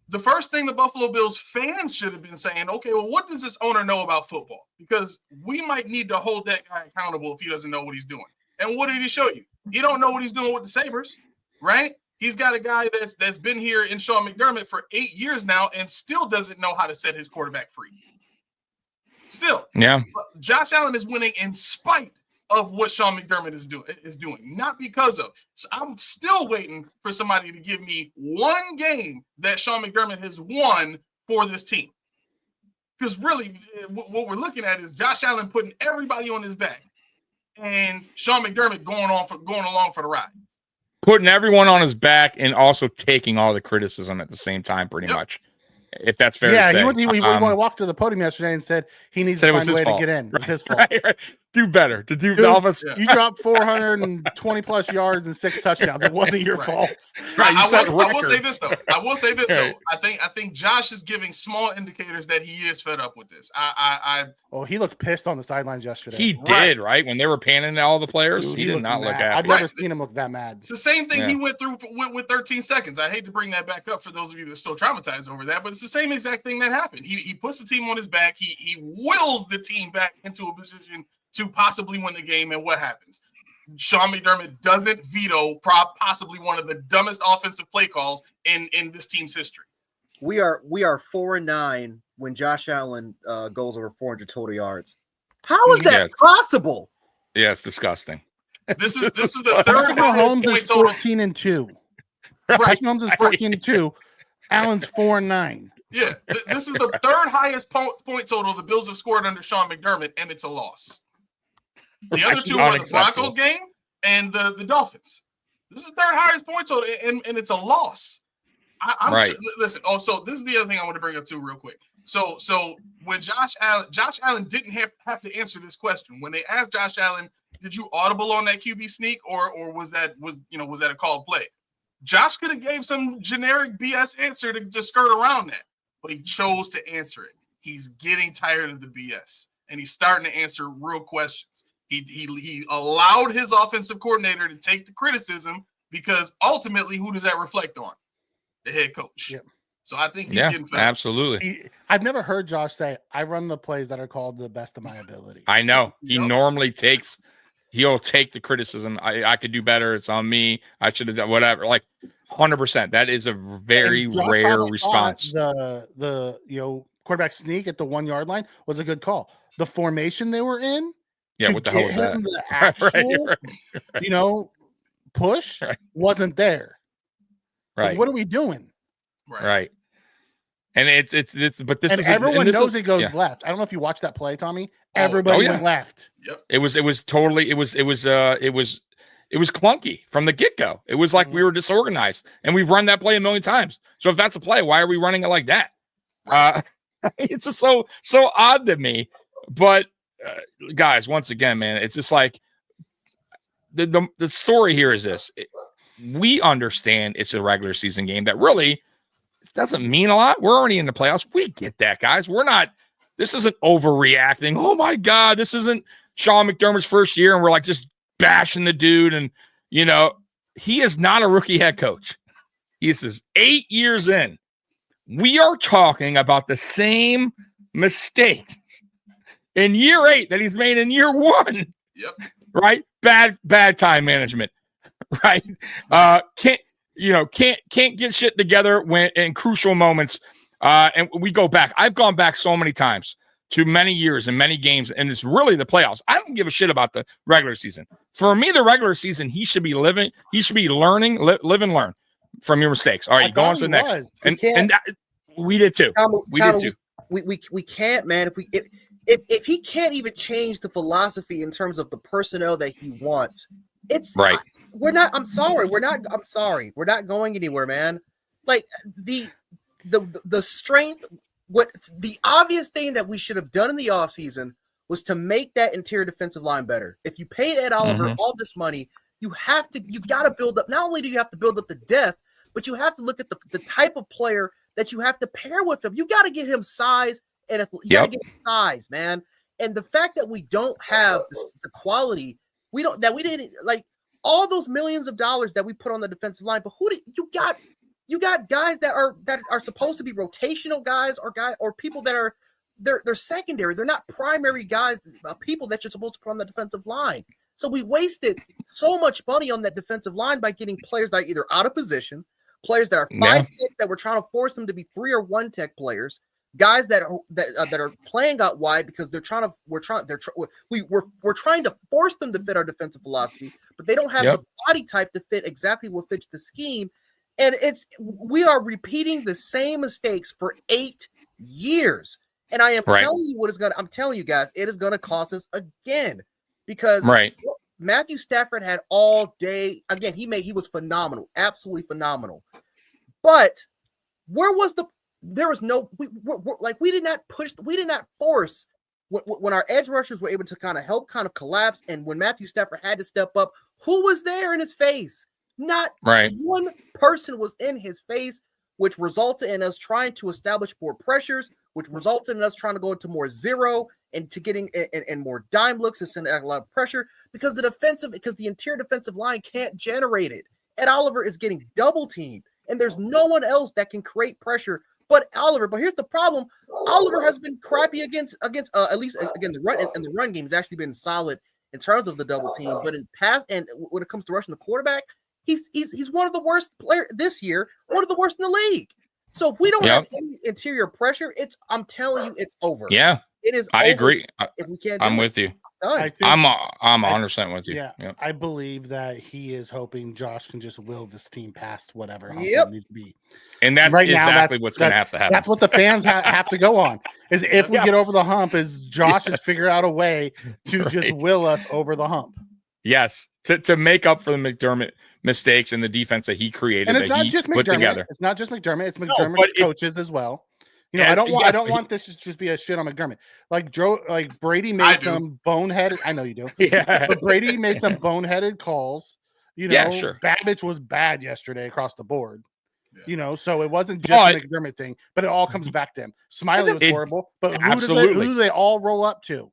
the first thing the Buffalo Bills fans should have been saying, okay, well, what does this owner know about football? Because we might need to hold that guy accountable if he doesn't know what he's doing. And what did he show you? He don't know what he's doing with the Sabres, right? He's got a guy that's been here in Sean McDermott for 8 years now and still doesn't know how to set his quarterback free. Still. Yeah. But Josh Allen is winning in spite of what Sean McDermott is doing, not because of. So I'm still waiting for somebody to give me one game that Sean McDermott has won for this team. Because really, what we're looking at is Josh Allen putting everybody on his back and Sean McDermott going along for the ride. Putting everyone on his back and also taking all the criticism at the same time, pretty much. If that's fair to say. Yeah, he walked to the podium yesterday and said he needs to find a way to get in. It was his fault. Right. Do better. The offense. You dropped 420 plus yards and 6 touchdowns. It wasn't your fault. Right. I will say this though. I think Josh is giving small indicators that he is fed up with this. He looked pissed on the sidelines yesterday. He did, right? When they were panning all the players, he did not look happy. I've never seen him look that mad. It's the same thing he went through with 13 seconds. I hate to bring that back up for those of you that are still traumatized over that, but it's the same exact thing that happened. He puts the team on his back. He wills the team back into a position to possibly win the game, and what happens? Sean McDermott doesn't veto possibly one of the dumbest offensive play calls in this team's history. We are 4-9 when Josh Allen goes over 400 total yards. How is that possible? Yeah, it's disgusting. This is the third Patrick highest Mahomes point is total. 14-2. Right. Patrick Mahomes is 14-2. Allen's 4-9. Yeah, this is the third highest point total the Bills have scored under Sean McDermott, and it's a loss. The other two are the Broncos game and the Dolphins. This is the third highest point total, and it's a loss. I'm right. Sure, listen. Oh, so this is the other thing I want to bring up too, real quick. So when Josh Allen didn't have to answer this question. When they asked Josh Allen, did you audible on that QB sneak, or was that a called play? Josh could have gave some generic BS answer to skirt around that, but he chose to answer it. He's getting tired of the BS, and he's starting to answer real questions. He allowed his offensive coordinator to take the criticism, because ultimately, who does that reflect on? The head coach. Yep. So I think he's getting fed. Absolutely. I've never heard Josh say, I run the plays that are called the best of my ability. I know. He normally he'll take the criticism. I could do better. It's on me. I should have done whatever. Like 100%. That is a very rare response. The quarterback sneak at the 1 yard line was a good call. The formation they were in. Yeah, what the hell was that? The actual, right. Push wasn't there. Right. Like, what are we doing? Right. And it's but this is everyone knows it goes left. I don't know if you watched that play, Tommy. Everybody went left. Yep. It was clunky from the get-go. It was like we were disorganized, and we've run that play a million times. So if that's a play, why are we running it like that? It's just so odd to me. But guys, once again, man, it's just like the story here is this. We understand it's a regular season game that really doesn't mean a lot. We're already in the playoffs. We get that, guys. This isn't overreacting. Oh my God, this isn't Sean McDermott's first year, and we're like just bashing the dude. And he is not a rookie head coach. He's 8 years in. We are talking about the same mistakes in year 8 that he's made in year 1. Yep. Right? Bad time management. Right. Can't get shit together when in crucial moments. And we go back. I've gone back so many times to many years and many games, and it's really the playoffs. I don't give a shit about the regular season. For me, the regular season, he should be learning, live and learn from your mistakes. All right, you go on to the next. And we did too. We did too. We can't, man. If he can't even change the philosophy in terms of the personnel that he wants, it's right. I'm sorry. We're not going anywhere, man. Like the strength, the obvious thing that we should have done in the offseason was to make that interior defensive line better. If you paid Ed Oliver all this money, you got to build up. Not only do you have to build up the depth, but you have to look at the type of player that you have to pair with him. You got to get him size, and you got to get him size, man. And the fact that we don't have the quality, we didn't like all those millions of dollars that we put on the defensive line. But you got guys that are supposed to be rotational guys, or people that are they're secondary. They're not primary guys, people that you're supposed to put on the defensive line. So we wasted so much money on that defensive line by getting players that are either out of position, players that are 5 tech that we're trying to force them to be 3 or 1 tech players, guys that are playing out wide because we're trying to force them to fit our defensive philosophy, but they don't have the body type to fit exactly what fits the scheme. And we are repeating the same mistakes for 8 years. And I am telling you I'm telling you guys, it is going to cost us again, because Matthew Stafford had all day. Again, he was phenomenal, absolutely phenomenal. But we did not force when our edge rushers were able to kind of collapse. And when Matthew Stafford had to step up, who was there in his face? Not one person was in his face, which resulted in us trying to establish more pressures, which resulted in us trying to go into more zero and to getting and more dime looks and send a lot of pressure because the interior defensive line can't generate it. Ed Oliver is getting double teamed, and there's no one else that can create pressure but Oliver. But here's the problem: Oliver has been crappy against at least again the run game has actually been solid in terms of the double team, but in pass and when it comes to rushing the quarterback, he's one of the worst players this year, one of the worst in the league. So if we don't have any interior pressure, I'm telling you, it's over. Yeah, it is. I agree. If we can't, I'm with you. time. I'm 100% with you. Yeah, Yep. I believe that he is hoping Josh can just will this team past whatever hump Yep. it needs to be. And that's Right now, exactly what's going to have to happen. That's what the fans have to go on. Is if we get over the hump, is Josh has Yes. figured out a way to just Right. will us over the hump. Yes, to make up for the McDermott mistakes and the defense that he created. And it's that not he just put together. McDermott. It's not just McDermott. It's but McDermott's if- coaches as well. You know, Yeah, I don't yes, want this to just be a shit on McDermott. Like Brady I made do. some boneheaded. I know you do. Yeah. But Brady made some boneheaded calls. You know, Yeah, sure. Babbage was bad yesterday across the board. Yeah. You know, so it wasn't just But- a McDermott thing, but it all comes back to him. Smiley was It- horrible, but absolutely. who do they all roll up to?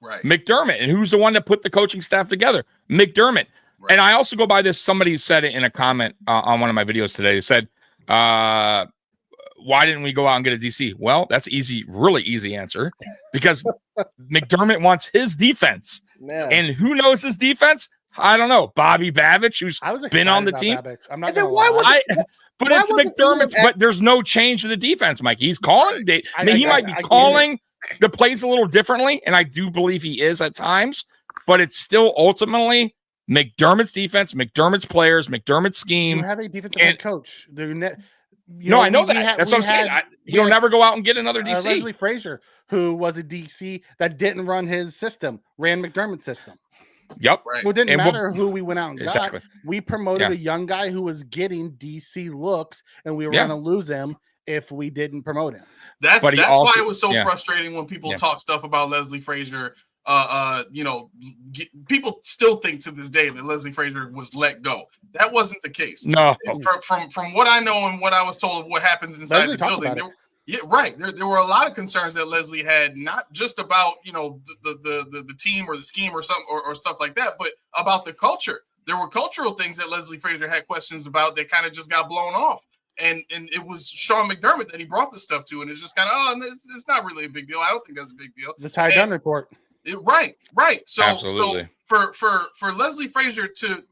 Right. McDermott. And who's the one that put the coaching staff together? McDermott. Right. And I also go by this. Somebody said it in a comment on one of my videos today. They said, why didn't we go out and get a DC? Well, that's easy, really easy answer, because McDermott wants his defense. Man. And who knows his defense? I don't know. Bobby Babbage, who's I was been on the excited team. about Babbage. I'm not And then gonna why lie. wasn't- But Why it's wasn't McDermott's, he- but there's no change to the defense, Mike. He's calling. I mean, he might be I get it. calling the plays a little differently, and I do believe he is at times, but it's still ultimately McDermott's defense, McDermott's players, McDermott's You scheme. have a defensive and- head coach. I know that. That's what I'm saying. He'll never go out and get another DC. Leslie Frazier, who was a DC that didn't run his system, ran McDermott's system. Yep. Right. Well, it didn't And we'll- matter who we went out and Exactly. got. We promoted Yeah. a young guy who was getting DC looks, and we were Yeah. going to lose him if we didn't promote him. That's But he why also- it was so yeah. frustrating when people Yeah. talk stuff about Leslie Frazier. People still think to this day that Leslie Frazier was let go. That wasn't the case. No. From what I know and what I was told of what happens inside Leslie the talked building, about there were a lot of concerns that Leslie had, not just about the team or the scheme or something or stuff like that, but about the culture. There were cultural things that Leslie Frazier had questions about that kind of just got blown off. And it was Sean McDermott that he brought this stuff to, and it's just kind of it's not really a big deal. I don't think that's a big deal. The Ty Dunn report. Right. So Absolutely. for Leslie Frazier to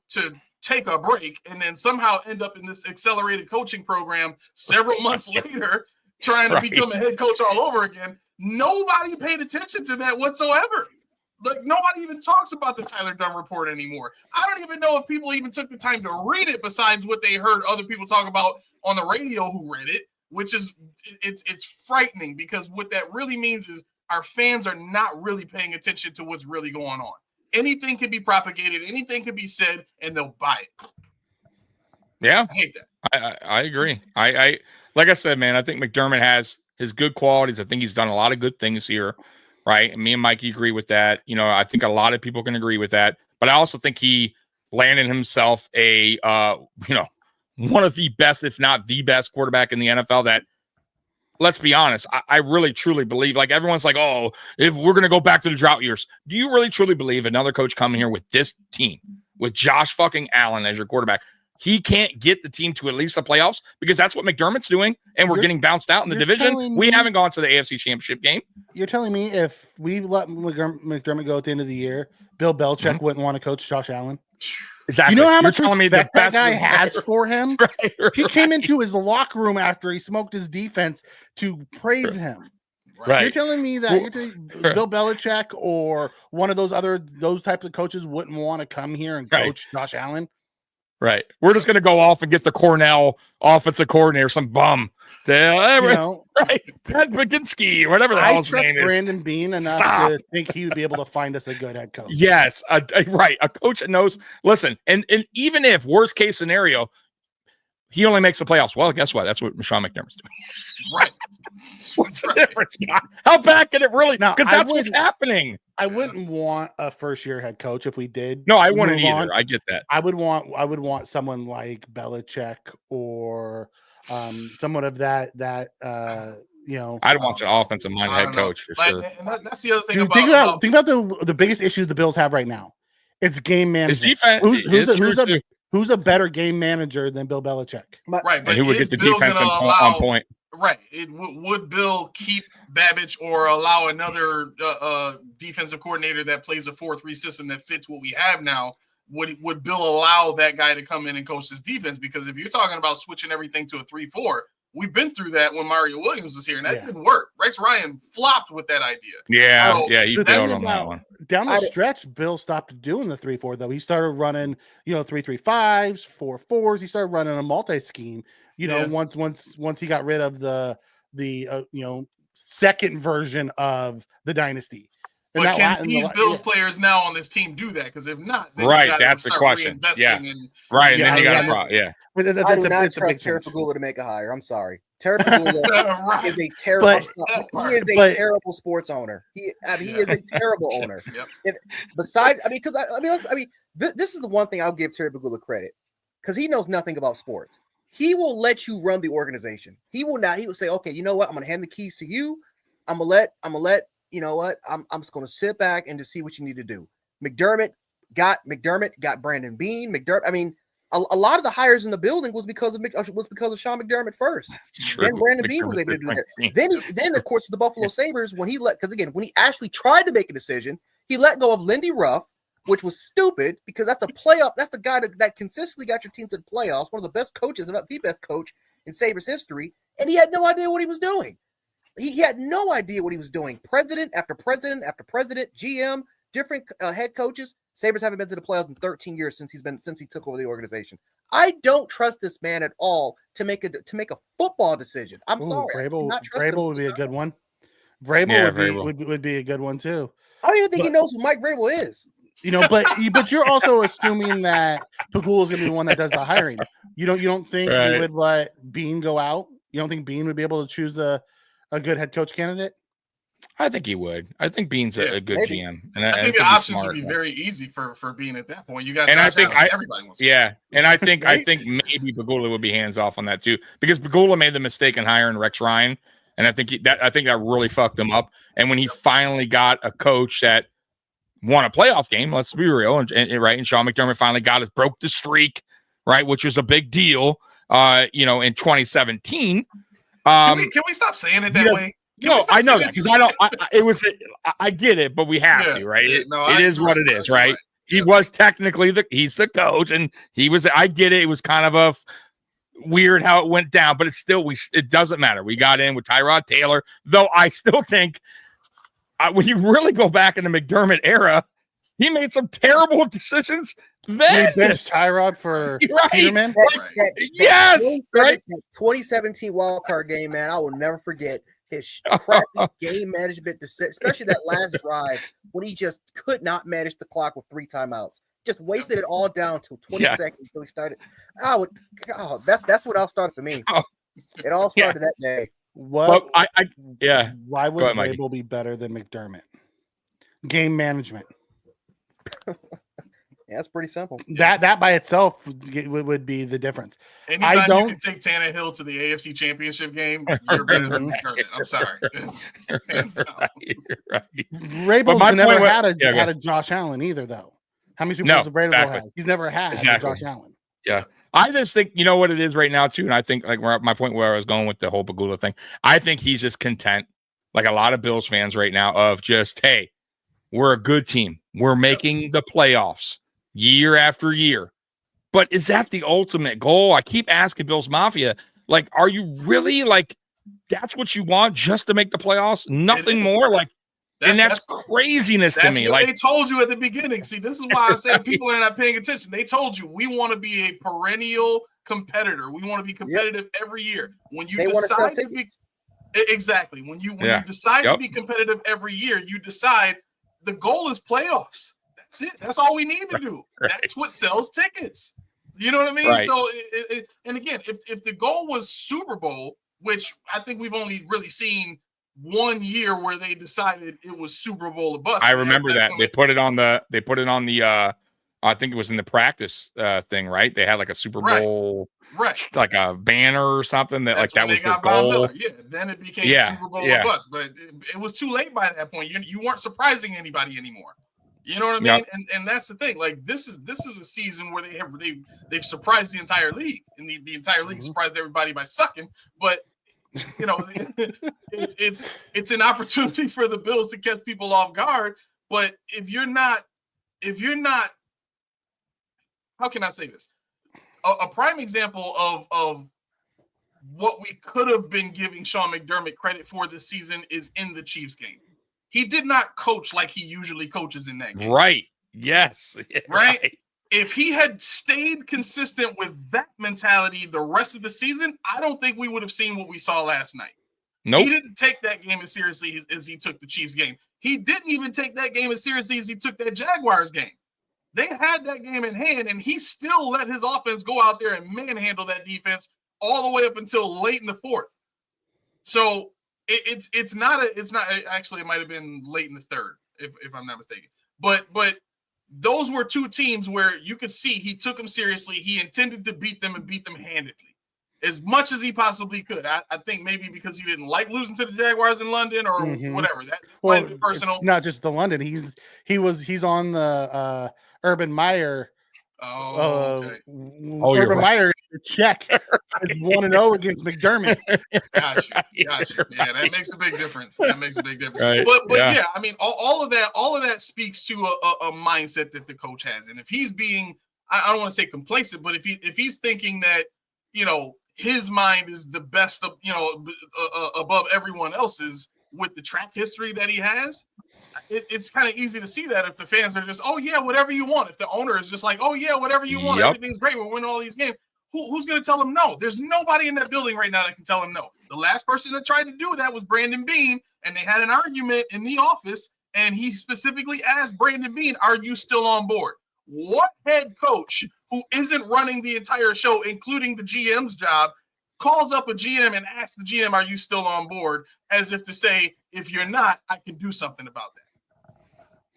take a break and then somehow end up in this accelerated coaching program several months later, trying to Right. become a head coach all over again, nobody paid attention to that whatsoever. Like, nobody even talks about the Tyler Dunn report anymore. I don't even know if people even took the time to read it besides what they heard other people talk about on the radio who read it, which is it's frightening, because what that really means is our fans are not really paying attention to what's really going on. Anything can be propagated, anything can be said, and they'll buy it. Yeah. I hate that. I agree. I like I said, man, I think McDermott has his good qualities. I think he's done a lot of good things here, right? And me and Mikey agree with that. You know, I think a lot of people can agree with that. But I also think he landed himself a one of the best, if not the best quarterback in the NFL. That, let's be honest, I really truly believe, like, everyone's like, oh, if we're going to go back to the drought years, do you really truly believe another coach coming here with this team, with Josh fucking Allen as your quarterback, he can't get the team to at least the playoffs? Because that's what McDermott's doing, and we're getting bounced out in the you're division. telling We me- haven't gone to the AFC Championship game. You're telling me if we let McDermott go at the end of the year, Bill Belichick wouldn't want to coach Josh Allen? Exactly. Do you know how You're much telling me the respect that best guy of- has for him? Right, He came into his locker room after he smoked his defense to praise him. Right. You're telling me that Bill Belichick or one of those types of coaches wouldn't want to come here and Right. coach Josh Allen? Right. We're just going to go off and get the Cornell offensive coordinator, some bum. You know, Right. Ted Baginski, or whatever the hell I his trust name is. Brandon Bean enough Stop. to think he would be able to find us a good head coach. Yes. Right. A coach that knows. Listen, and even if worst case scenario, he only makes the playoffs. Well, guess what? That's what Sean McDermott's doing. Right. What's the difference, Scott? How bad can it really? Now, Because I that's what's wouldn't- happening. I wouldn't want a first-year head coach if we did. No, I wouldn't move either. on. I get that. I would want someone like Belichick or someone of that I'd want an offensive minded I head don't know. coach for Like, sure. and that's the other thing Dude, about think about the biggest issue the Bills have right now. It's game His management. defense is true too. Who's a better game manager than Bill Belichick? right, but And who would is get the Bill defense gonna on point? Right. Would Bill keep Babbage or allow another defensive coordinator that plays a 4-3 system that fits what we have now? Would Bill allow that guy to come in and coach this defense? Because if you're talking about switching everything to a 3-4, we've been through that when Mario Williams was here, and that didn't work. Rex Ryan flopped with that idea. Yeah, So yeah, he the failed thing on that about- one. down the stretch, Bill stopped doing the 3-4 though. He started running, 3-3-5s, 4-4s. He started running a multi-scheme. Once he got rid of the second version of the dynasty. And but can these Bills players now on this team do that? Because if not, then that's the question. Yeah, and then you got a problem. Yeah, I do not trust Terry Pegula to make a hire. I'm sorry. Terry Pegula is a terrible. He is a terrible sports owner. He is a terrible owner. Yep. This is the one thing I'll give Terry Pegula credit, because he knows nothing about sports. He will let you run the organization. He will not. He will say, "Okay, you know what? I'm going to hand the keys to you. I'm gonna let you know what? I'm just going to sit back and just see what you need to do." McDermott got Brandon Beane. A lot of the hires in the building was because of Sean McDermott first. Then Brandon Beane was able to do that. Then of course with the Buffalo Sabres, when he actually tried to make a decision, he let go of Lindy Ruff, which was stupid, because that's a playoff. That's the guy that consistently got your team to the playoffs. One of the best coaches, about the best coach in Sabres history, and he had no idea what he was doing. He had no idea what he was doing. President after president after president, GM, different head coaches. Sabres haven't been to the playoffs in 13 years since he took over the organization. I don't trust this man at all to make a football decision. I'm sorry. Vrabel would be a good one. Vrabel would be a good one too. I don't even think he knows who Mike Vrabel is. But you're also assuming that Pegula is going to be the one that does the hiring. You don't think he would let Beane go out? You don't think Beane would be able to choose a good head coach candidate? I think he would. I think Beane's a good GM, and I think the options would be very easy for Beane at that point. You got, and everybody wants. And I think maybe Pegula would be hands off on that too, because Pegula made the mistake in hiring Rex Ryan, and I think that really fucked him up. And when he finally got a coach that won a playoff game, let's be real, and Sean McDermott finally broke the streak, right, which was a big deal, in 2017. Can we stop saying it that way? No, I know that, because I get it, but we have to, right? It is what it is, right? He was technically he's the coach, and I get it. It was kind of a weird how it went down, but it doesn't matter. We got in with Tyrod Taylor, though I still think when you really go back in the McDermott era, he made some terrible decisions. Then he benched Tyrod for Peterman. Yes, that 2017 wild card game, man, I will never forget his crappy game management, especially that last drive when he just could not manage the clock with 3 timeouts. Just wasted it all down to 20 seconds until he started. That's what all started for me. It all started that day. Why would Vrabel be better than McDermott? Game management. Yeah, that's pretty simple. That by itself would be the difference. Anytime you can take Tannehill to the AFC Championship game, you're better than McDermott. I'm sorry. Hands down. You're right. Vrabel's never had a Josh Allen either, though. How many Super Bowls has Vrabel had? He's never had a Josh Allen. Yeah. I just think, you know what it is right now, too, and I think, like, my point where I was going with the whole Pegula thing, I think he's just content, like a lot of Bills fans right now, of just, hey, we're a good team. We're making the playoffs year after year. But is that the ultimate goal? I keep asking Bills Mafia, like, are you really, like, that's what you want, just to make the playoffs? Nothing more? Like, that's craziness to me. Like, they told you at the beginning. See, this is why I'm saying people are not paying attention. They told you we want to be a perennial competitor. We want to be competitive every year. When you decide to be exactly when you decide to be competitive every year, you decide the goal is playoffs. That's it. That's all we need to do. Right. That's what sells tickets. You know what I mean? Right. So, and again, if the goal was Super Bowl, which I think we've only really seen one year where they decided it was Super Bowl or bust. I remember that they put it on the I think it was in the practice thing, right? They had like a Super Bowl, like a banner or something that that was the goal. Yeah, then it became Super Bowl or bust, but it was too late by that point. You weren't surprising anybody anymore. You know what I mean? And that's the thing. Like this is a season where they've surprised the entire league, and the entire league surprised everybody by sucking, but. You know, it's an opportunity for the Bills to catch people off guard. But if you're not, how can I say this? A prime example of what we could have been giving Sean McDermott credit for this season is in the Chiefs game. he did not coach like he usually coaches in that game. Right. Yes. Right. If he had stayed consistent with that mentality the rest of the season, I don't think we would have seen what we saw last night. Nope. He didn't take that game as seriously as he took the Chiefs game. He didn't even take that game as seriously as he took that Jaguars game. They had that game in hand, and he still let his offense go out there and manhandle that defense all the way up until late in the fourth. So it's not actually, it might have been late in the third, if I'm not mistaken. But those were two teams where you could see he took them seriously. He intended to beat them and beat them handedly as much as he possibly could. I think maybe because he didn't like losing to the Jaguars in London or whatever. That might be personal. It's not just the London. He's on the Urban Meyer. Okay. Urban Meyer check is 1-0 against McDermott. Gotcha. Yeah, that makes a big difference. Right. But yeah, I mean, all of that speaks to a mindset that the coach has. And if he's being, I don't want to say complacent, but if he's thinking that, his mind is the best of, above everyone else's with the track history that he has, it's kind of easy to see that if the fans are just, oh yeah, whatever you want. If the owner is just like, oh yeah, whatever you want, everything's great, we're winning all these games. Who's going to tell him no? There's nobody in that building right now that can tell him no. The last person that tried to do that was Brandon Beane, and they had an argument in the office, and he specifically asked Brandon Beane, are you still on board? What head coach who isn't running the entire show, including the GM's job, calls up a GM and asks the GM, are you still on board? As if to say, if you're not, I can do something about that.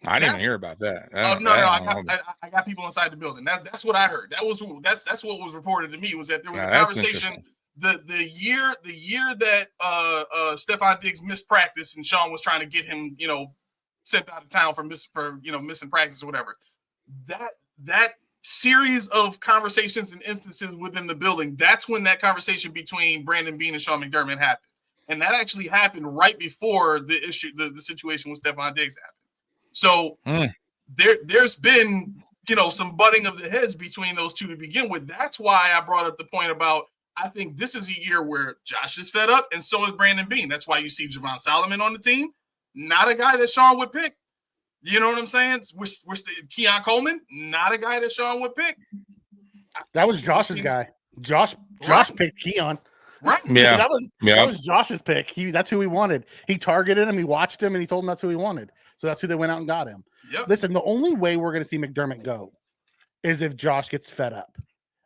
I didn't hear about that. I got people inside the building. That's what I heard. That's what was reported to me, was that there was a conversation the year that Stephon Diggs missed practice and Sean was trying to get him, sent out of town for missing practice or whatever. That series of conversations and instances within the building, that's when that conversation between Brandon Beane and Sean McDermott happened. And that actually happened right before the situation with Stephon Diggs happened. So there's been, some butting of the heads between those two to begin with. That's why I brought up the point about, I think this is a year where Josh is fed up and so is Brandon Beane. That's why you see Javon Solomon on the team. Not a guy that Sean would pick. You know what I'm saying? We're Keon Coleman, not a guy that Sean would pick. That was Josh's guy. Josh picked Keon. Right. Yeah. That was Josh's pick. That's who he wanted. He targeted him. He watched him, and he told him that's who he wanted. So that's who they went out and got him. Yep. Listen, the only way we're going to see McDermott go is if Josh gets fed up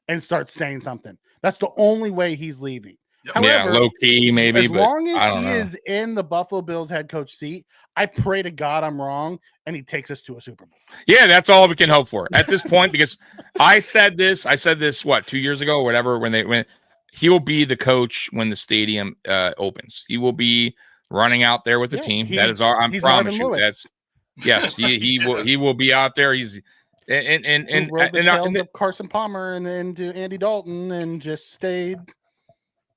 and starts saying something. That's the only way he's leaving. Yep. However, low key maybe. As long as he is in the Buffalo Bills head coach seat, I pray to God I'm wrong and he takes us to a Super Bowl. Yeah, that's all we can hope for at this point, because I said this 2 years ago or whatever, when he will be the coach when the stadium opens. He will be running out there with the team. That is I promise you. He will be out there. He's and rode the tails of Carson Palmer and to Andy Dalton and just stayed.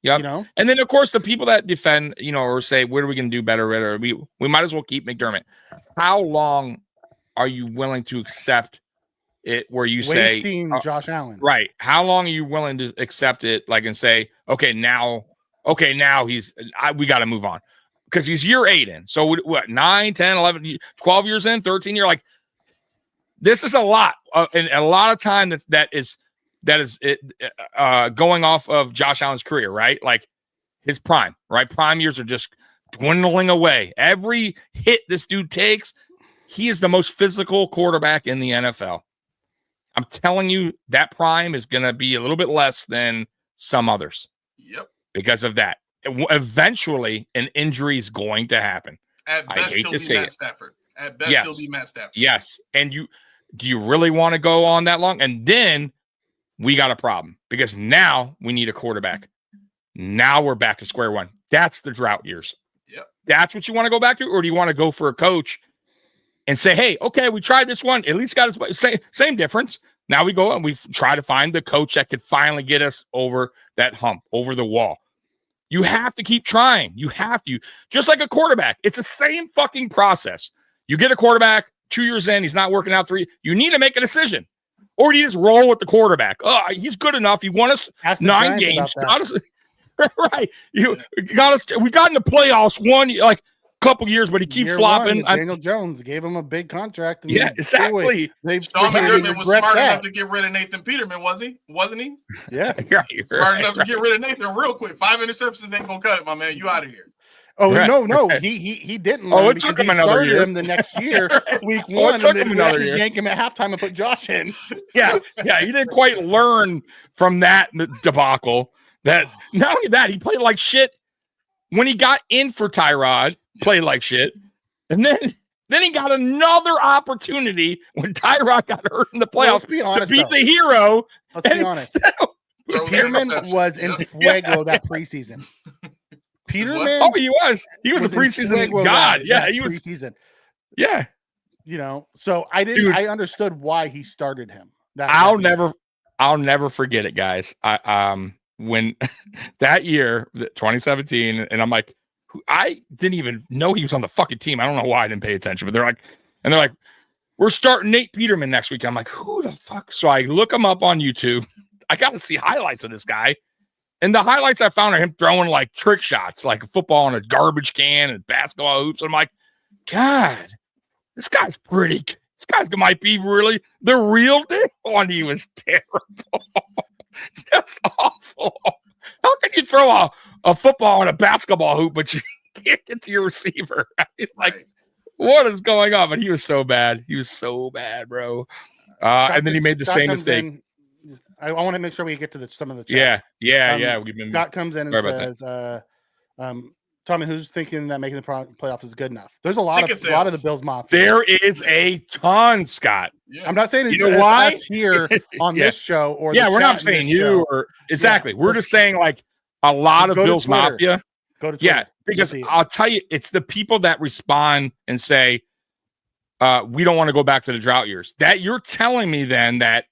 Yeah, and then of course the people that defend, or say, what are we going to do better? Or we might as well keep McDermott. How long are you willing to accept it? Where you wasting say Josh Allen, right? How long are you willing to accept it? Like, and say, now we got to move on, because he's year 8 in. So what? 9, 10, 11, 12 years in, 13 year. Like, this is a lot, and a lot of time that is going off of Josh Allen's career, right? Like his prime, right? Prime years are just dwindling away. Every hit this dude takes, he is the most physical quarterback in the NFL. I'm telling you, that prime is going to be a little bit less than some others. Yep. Because of that. Eventually, an injury is going to happen. At best, he'll be Matt Stafford. At best, he'll be Matt Stafford. Yes. And do you really want to go on that long? And then we got a problem, because now we need a quarterback. Now we're back to square one. That's the drought years. Yep. That's what you want to go back to? Or do you want to go for a coach and say, hey, okay, we tried this one. At least got us same difference. Now we go and we try to find the coach that could finally get us over that hump, over the wall. You have to keep trying. You have to. Just like a quarterback. It's the same fucking process. You get a quarterback, 2 years in, he's not working out 3. You need to make a decision. Or do you just roll with the quarterback? Oh, he's good enough. He won us 9 games. Got us, right. We got in the playoffs 1 year. Like, couple years, but he keeps Year flopping. one, Daniel Jones gave him a big contract. And Yeah, exactly. They Sean McDermott was smart that. enough to get rid of Nathan Peterman, wasn't he? Yeah, You're Smart enough to get rid of Nathan real quick. 5 interceptions ain't gonna cut it, my man. You out of here. Oh Right. no, he didn't. Oh, learn it took because him he another started year. him the next year, week Oh, one, it took and him then another we year. yanked him at halftime and put Josh in. Yeah, he didn't quite learn from that debacle. That not only that, he played like shit when he got in for Tyrod. Played like shit, and then he got another opportunity when Tyrod got hurt in the Well, let's playoffs be honest, to beat though. the hero. Let's be honest. Peterman was in fuego that preseason. Peterman. Oh, he was a in preseason fuego god. that Yeah, he was. preseason. Yeah, You know, so I didn't. Dude. I understood why he started him. I'll never forget it, guys. When that year, 2017, and I'm like, I didn't even know he was on the fucking team. I don't know why I didn't pay attention, but they're like, we're starting Nate Peterman next week. I'm like, who the fuck? So I look him up on YouTube. I got to see highlights of this guy. And the highlights I found are him throwing like trick shots, like football in a garbage can and basketball hoops. I'm like, God, this guy's might be really the real deal. And he was terrible. Just awful. How can you throw a football in a basketball hoop, but you can't get to your receiver? Like, what is going on? But he was so bad. He was so bad, bro. And then he made the same mistake. I want to make sure we get to some of the chat. Yeah. We've been. Scott comes in and says, Tommy, who's thinking that making the playoffs is good enough? There's a lot of the Bills Mafia. There is a ton, Scott. Yeah. I'm not saying it's, you know why? Us here on this show or we're not saying you or exactly. We're just saying like a lot of Bills Mafia. Go to Twitter. Yeah, because I'll tell you, it's the people that respond and say, we don't want to go back to the drought years. That you're telling me then that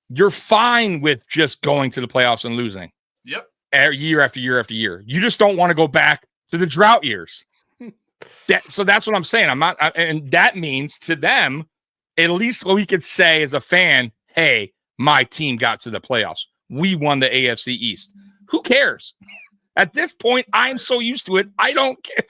you're fine with just going to the playoffs and losing. Yep. Year after year after year. You just don't want to go back to the drought years. So that's what I'm saying. And that means to them, at least what we could say as a fan, hey, my team got to the playoffs. We won the AFC East. Who cares? At this point, I'm so used to it. I don't care.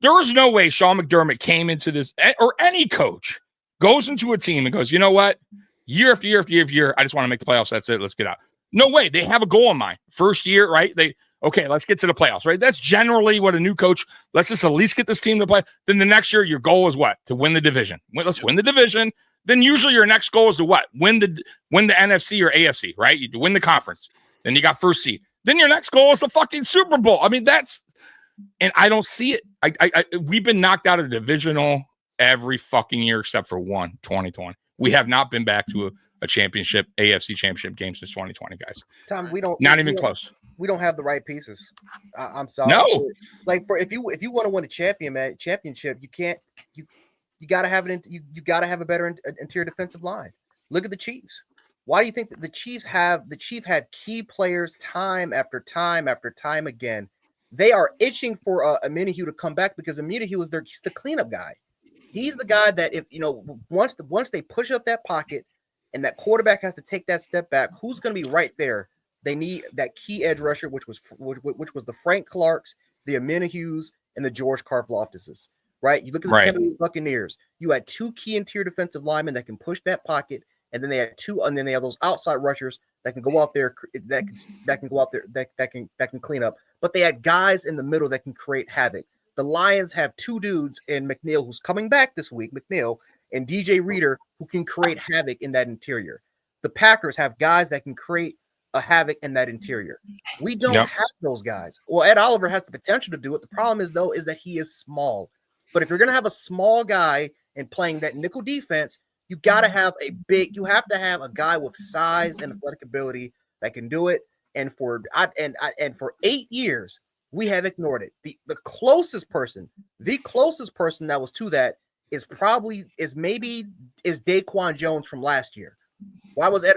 There is no way Sean McDermott came into this, or any coach goes into a team and goes, you know what? Year after year after year after year, I just want to make the playoffs. That's it. Let's get out. No way. They have a goal in mind. First year, right? Let's get to the playoffs, right? That's generally what a new coach, let's just at least get this team to play. Then the next year, your goal is what? To win the division. Let's win the division. Then usually your next goal is to what? Win the NFC or AFC, right? You win the conference. Then you got first seed. Then your next goal is the fucking Super Bowl. I mean, and I don't see it. We've been knocked out of the divisional every fucking year except for 2020. We have not been back to a championship, AFC championship game since 2020, guys. Tom, not even close. We don't have the right pieces. I'm sorry. No, if you want to win a championship, you can't. You got to have it. You got to have a better interior defensive line. Look at the Chiefs. Why do you think that the Chiefs had key players time after time after time again? They are itching for Minihue to come back because Minihue is he's the cleanup guy. He's the guy that once they push up that pocket and that quarterback has to take that step back, who's going to be right there? They need that key edge rusher, which was the Frank Clarks, the Amenahues, and the George Karlaftises. Right? You look at the Tampa Bay Buccaneers. You had two key interior defensive linemen that can push that pocket, and then they have those outside rushers that can go out there that can clean up. But they had guys in the middle that can create havoc. The Lions have two dudes in McNeil, who's coming back this week, McNeil, and DJ Reader, who can create havoc in that interior. The Packers have guys that can create a havoc in that interior. We don't have those guys. Well, Ed Oliver has the potential to do it. The problem is that he is small. But if you're going to have a small guy and playing that nickel defense, you got to have you have to have a guy with size and athletic ability that can do it. And for 8 years, we have ignored it. The closest person that was to that is Daquan Jones from last year. Why was that?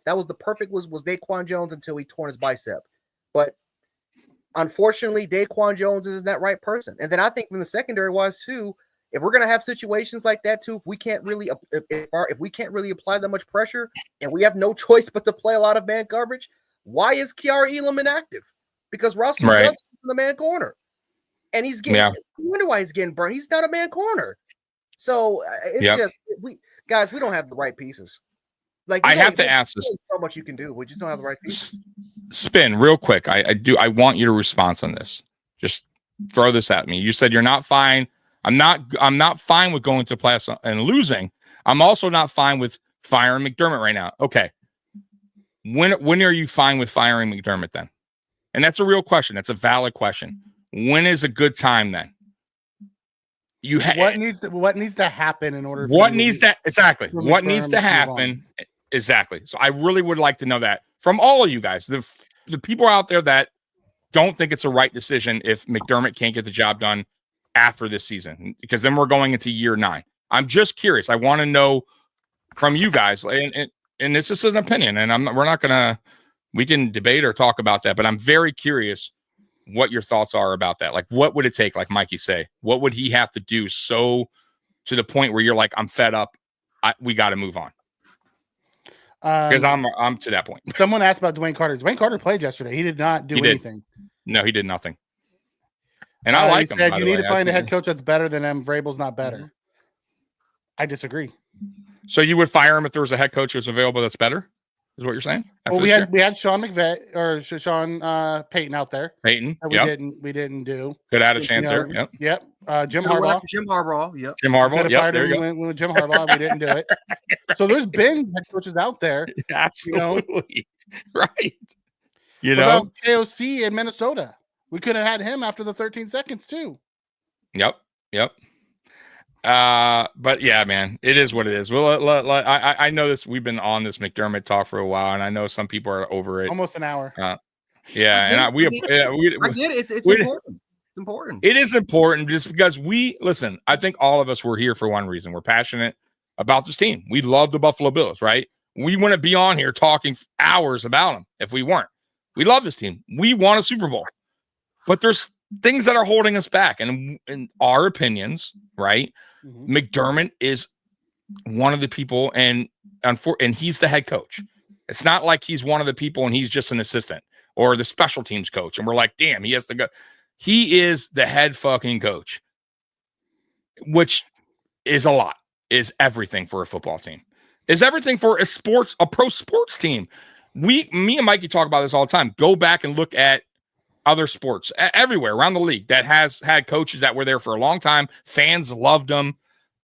That was the perfect was Daquan Jones until he torn his bicep. But unfortunately, Daquan Jones isn't that right person. And then I think from the secondary wise too, if we're gonna have situations like that too, if we can't really apply that much pressure and we have no choice but to play a lot of man coverage, why is Kiara Elam inactive? Because Russell Douglas is in the man corner. and he's getting. Yeah. I wonder why he's getting burned. He's not a man corner. So it's just we don't have the right pieces. Like I have to ask this. So much you can do. We just don't have the right pieces. Spin real quick. I want you to respond on this. Just throw this at me. You said you're not fine. I'm not fine with going to the playoffs and losing. I'm also not fine with firing McDermott right now. Okay. When are you fine with firing McDermott then? And that's a real question. That's a valid question. When is a good time then? What needs to happen in order? What needs to happen? Exactly. So I really would like to know that from all of you guys, the people out there that don't think it's a right decision if McDermott can't get the job done after this season, because then we're going into year 9. I'm just curious. I want to know from you guys, and this is an opinion, and we can debate or talk about that, but I'm very curious what your thoughts are about that. Like, what would it take? Like Mikey say, what would he have to do to the point where you're like, I'm fed up. We got to move on. Because I'm to that point. Someone asked about Dwayne Carter. Dwayne Carter played yesterday. He did not do anything. No, he did nothing. And I like him. You need to find a head coach that's better than him. Vrabel's not better. I disagree. So you would fire him if there was a head coach who was available that's better? Is what you're saying? Well, we had Sean McVay or Sean Payton out there. Payton. We didn't do. Could have had a chance there. Yep. Jim Harbaugh. Jim Harbaugh. Yep. Jim Harbaugh. Yep. There you go. With Jim Harbaugh, we didn't do it. So there's been head coaches out there. Absolutely. Right. What about KOC in Minnesota? We could have had him after the 13 seconds too. Yep. But yeah, man, it is what it is. Well, I know this. We've been on this McDermott talk for a while, and I know some people are over it. Almost an hour. Yeah, I get it. It's important. It's important. It is important just because listen. I think all of us were here for one reason. We're passionate about this team. We love the Buffalo Bills, right? We wouldn't be on here talking hours about them if we weren't. We love this team. We want a Super Bowl, but there's things that are holding us back, and in our opinions, right? Mm-hmm. McDermott is one of the people, and he's the head coach. It's not like he's one of the people and he's just an assistant or the special teams coach, and we're like, damn, he has to go. He is the head fucking coach, which is a lot. Is everything for a football team. Is everything for a pro sports team. Me and Mikey talk about this all the time. Go back and look at other sports everywhere around the league that has had coaches that were there for a long time. Fans loved them,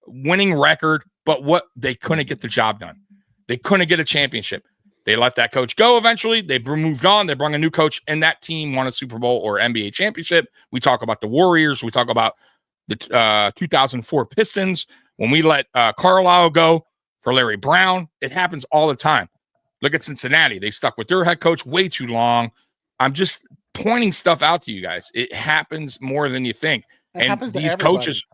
winning record, but they couldn't get the job done. They couldn't get a championship. They let that coach go eventually. They moved on. They brought a new coach, and that team won a Super Bowl or NBA championship. We talk about the Warriors. We talk about the 2004 Pistons. When we let Carlisle go for Larry Brown, it happens all the time. Look at Cincinnati. They stuck with their head coach way too long. I'm just pointing stuff out to you guys. It happens more than you think. And these coaches,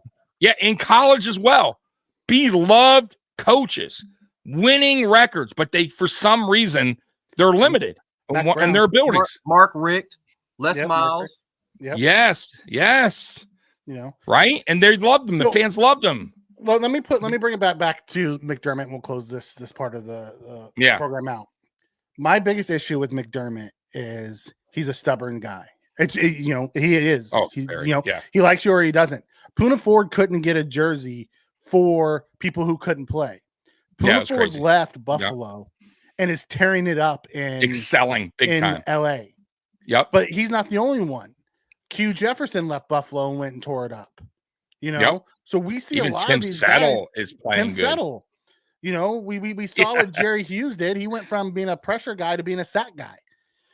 in college as well, beloved coaches, winning records, but for some reason, they're limited in their abilities. Mark Richt, Les Miles. Yep. Yes. Right? And they loved them. The fans loved them. Well, let me bring it back to McDermott, and we'll close this part of the program out. My biggest issue with McDermott is he's a stubborn guy. He is. Oh, he likes you or he doesn't. Poona Ford couldn't get a jersey for people who couldn't play. Poona Ford left Buffalo and is tearing it up excelling big time in LA. Yep. But he's not the only one. Q Jefferson left Buffalo and went and tore it up. So we see even a lot Tim of these Settle guys. is playing Tim good. Settle. We saw what Jerry Hughes did. He went from being a pressure guy to being a sack guy.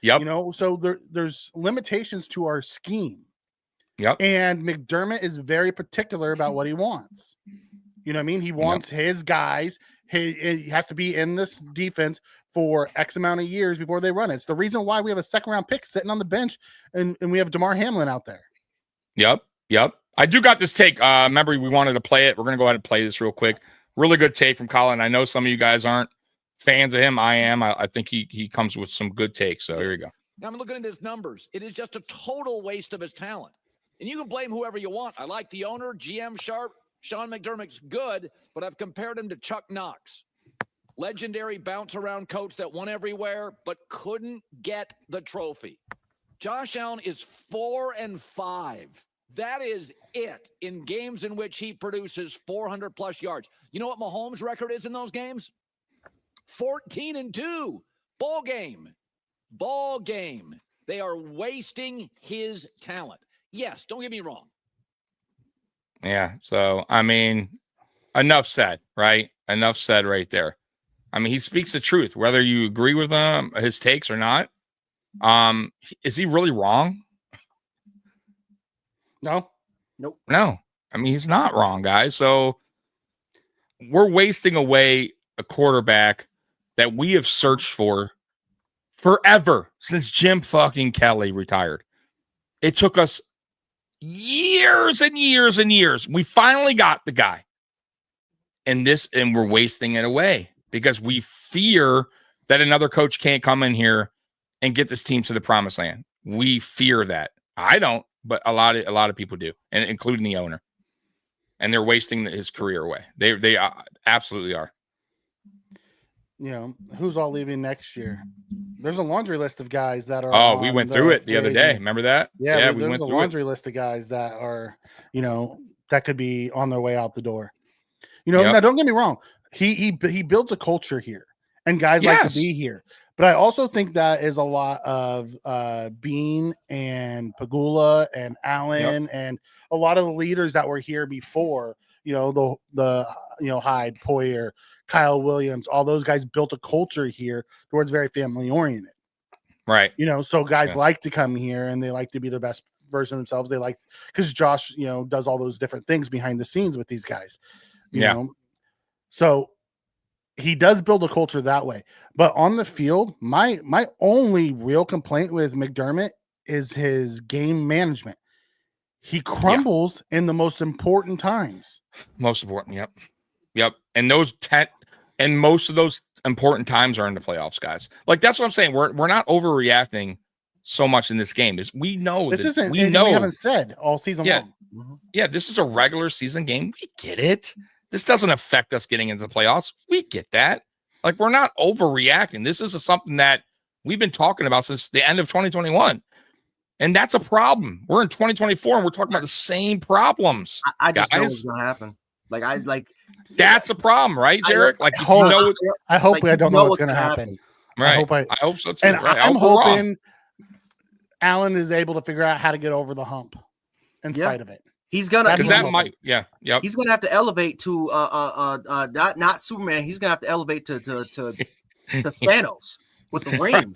Yep. So there's limitations to our scheme. Yep. And McDermott is very particular about what he wants. You know what I mean? He wants his guys. He has to be in this defense for X amount of years before they run it. It's the reason why we have a second round pick sitting on the bench and we have DeMar Hamlin out there. Yep. I do got this take. Remember, we wanted to play it. We're going to go ahead and play this real quick. Really good take from Colin. I know some of you guys aren't fans of him. I am. I think he comes with some good takes. So here you go. Now I'm looking at his numbers. It is just a total waste of his talent. And you can blame whoever you want. I like the owner, GM Sharp. Sean McDermott's good, but I've compared him to Chuck Knox. Legendary bounce-around coach that won everywhere, but couldn't get the trophy. Josh Allen is 4-5 That is it in games in which he produces 400-plus yards. You know what Mahomes' record is in those games? 14-2. Ball game. They are wasting his talent. Yes, don't get me wrong. Yeah. So, I mean, enough said, right? Enough said right there. I mean, he speaks the truth, whether you agree with his takes or not. Is he really wrong? No. Nope. No. I mean, he's not wrong, guys. So we're wasting away a quarterback that we have searched for forever since Jim fucking Kelly retired. It took us years and years and years. We finally got the guy. And we're wasting it away because we fear that another coach can't come in here and get this team to the promised land. We fear that. I don't, but a lot of people do, and including the owner. And they're wasting his career away. They absolutely are. You know, who's all leaving next year? There's a laundry list of guys that are. Oh, we went through it the other day. Remember that? Yeah, we went through a laundry list of guys that are, that could be on their way out the door. Now don't get me wrong. He builds a culture here, and guys like to be here. But I also think that is a lot of Bean and Pagula and Allen and a lot of the leaders that were here before. The Hyde, Poyer, Kyle Williams, all those guys built a culture here towards very family oriented. Right. So guys like to come here and they like to be their best version of themselves. They like, because Josh, does all those different things behind the scenes with these guys. You know? So he does build a culture that way. But on the field, my only real complaint with McDermott is his game management. He crumbles in the most important times. Most important, yep. And most of those important times are in the playoffs, guys. Like, that's what I'm saying. We're not overreacting so much in this game. We know this that isn't. We know. We haven't said all season long. Yeah, this is a regular season game. We get it. This doesn't affect us getting into the playoffs. We get that. Like, we're not overreacting. This is something that we've been talking about since the end of 2021. And that's a problem. We're in 2024 and we're talking about the same problems. I just know it's gonna happen. That's a problem, right, Jarek? I hope I don't know what's gonna happen. Right. I hope so too. And right. I'm hoping Allen is able to figure out how to get over the hump in spite of it. He's gonna He's gonna have to elevate to not Superman. He's gonna have to elevate to Thanos with the rings.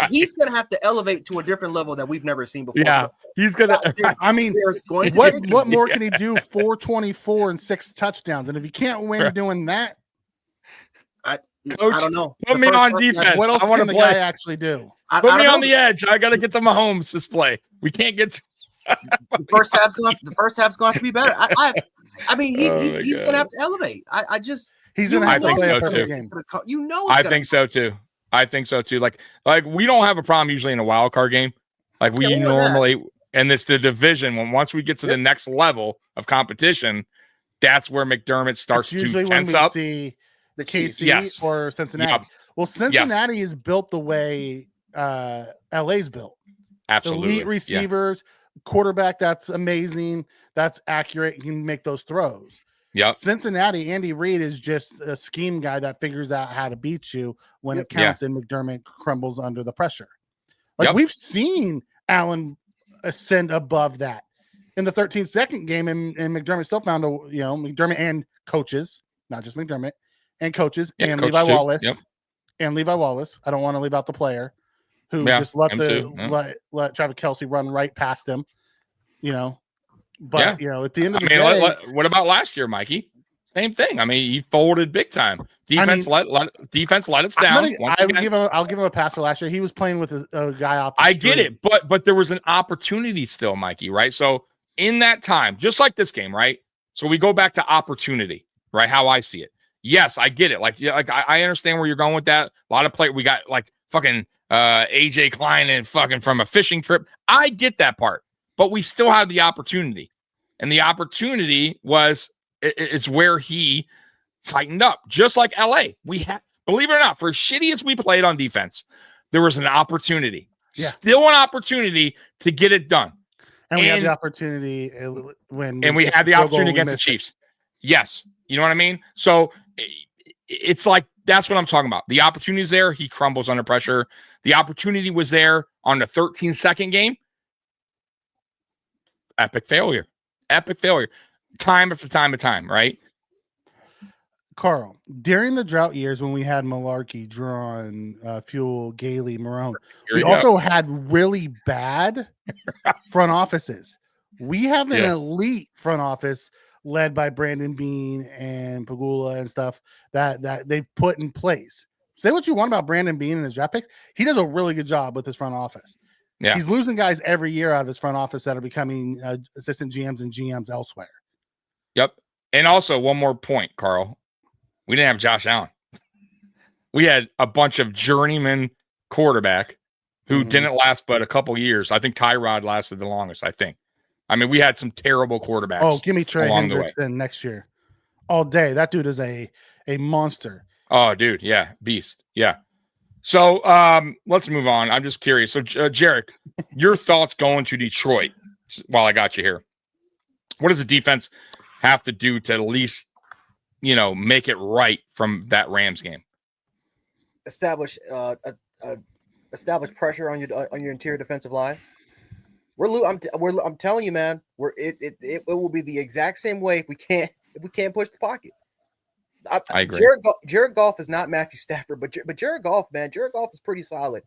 He's gonna have to elevate to a different level that we've never seen before. Yeah, he's gonna. What more can he do? 424 and 6 touchdowns, and if he can't win doing that, Coach, I don't know. Put me on defense. What else can the guy actually do? Put me on the edge. I got to get to Mahomes this play. We can't get to. The first half's going to be better. I mean, he's going to have to elevate. He's going to have to play a perfect game. I think so too. Like we don't have a problem usually in a wild card game. Like we normally, and it's the division. Once we get to the next level of competition, that's where McDermott starts to tense up. See the KC or Cincinnati. Yep. Well, Cincinnati is built the way LA's built. Absolutely. Elite receivers, quarterback that's amazing, that's accurate, you can make those throws. Yep. Cincinnati, Andy Reid is just a scheme guy that figures out how to beat you when it counts, and McDermott crumbles under the pressure. Like we've seen Allen ascend above that. In the 13-second game, and McDermott still found McDermott and coaches, not just McDermott, and coaches and Levi Wallace. Yep. And Levi Wallace. I don't want to leave out the player who just let Travis Kelce run right past him. But at the end of the day, what about last year, Mikey? Same thing. I mean, he folded big time. Defense let us down. I'll give him a pass for last year. He was playing with a guy off the street. Get it, but there was an opportunity still, Mikey, right? So in that time, just like this game, right? So we go back to opportunity, right? How I see it. Yes, I get it. I understand where you're going with that. A lot of play. We got fucking AJ Klein and fucking from a fishing trip. I get that part, but we still have the opportunity, and the opportunity is where he tightened up, just like LA. We had, believe it or not, for as shitty as we played on defense, there was an opportunity, still an opportunity to get it done. And we had the opportunity when we had the opportunity against the Chiefs. Yes. You know what I mean? So it's like, that's what I'm talking about. The opportunity is there. He crumbles under pressure. The opportunity was there on the 13-second game. Epic failure. Time after time after time, right? Carl, during the drought years when we had Malarkey, Drawn, Fuel, Gailey, Marone, we also had really bad front offices. We have an elite front office led by Brandon Beane and Pagula and stuff that they've put in place. Say what you want about Brandon Beane and his draft picks. He does a really good job with his front office. Yeah. He's losing guys every year out of his front office that are becoming assistant GMs and GMs elsewhere. Yep. And also one more point, Carl. We didn't have Josh Allen. We had a bunch of journeyman quarterback who didn't last but a couple years. I think Tyrod lasted the longest, I think. I mean, we had some terrible quarterbacks. Oh, give me Trey Hendricks then next year. All day. That dude is a monster. Oh, dude. Yeah. Beast. Yeah. So let's move on. I'm just curious. So, Jarek, your thoughts going to Detroit while I got you here. What does the defense have to do to at least, make it right from that Rams game? Establish pressure on your interior defensive line. I'm telling you, man. It will be the exact same way if we can't push the pocket. I agree. Jared Goff is not Matthew Stafford, but Jared Goff, man, Jared Goff is pretty solid.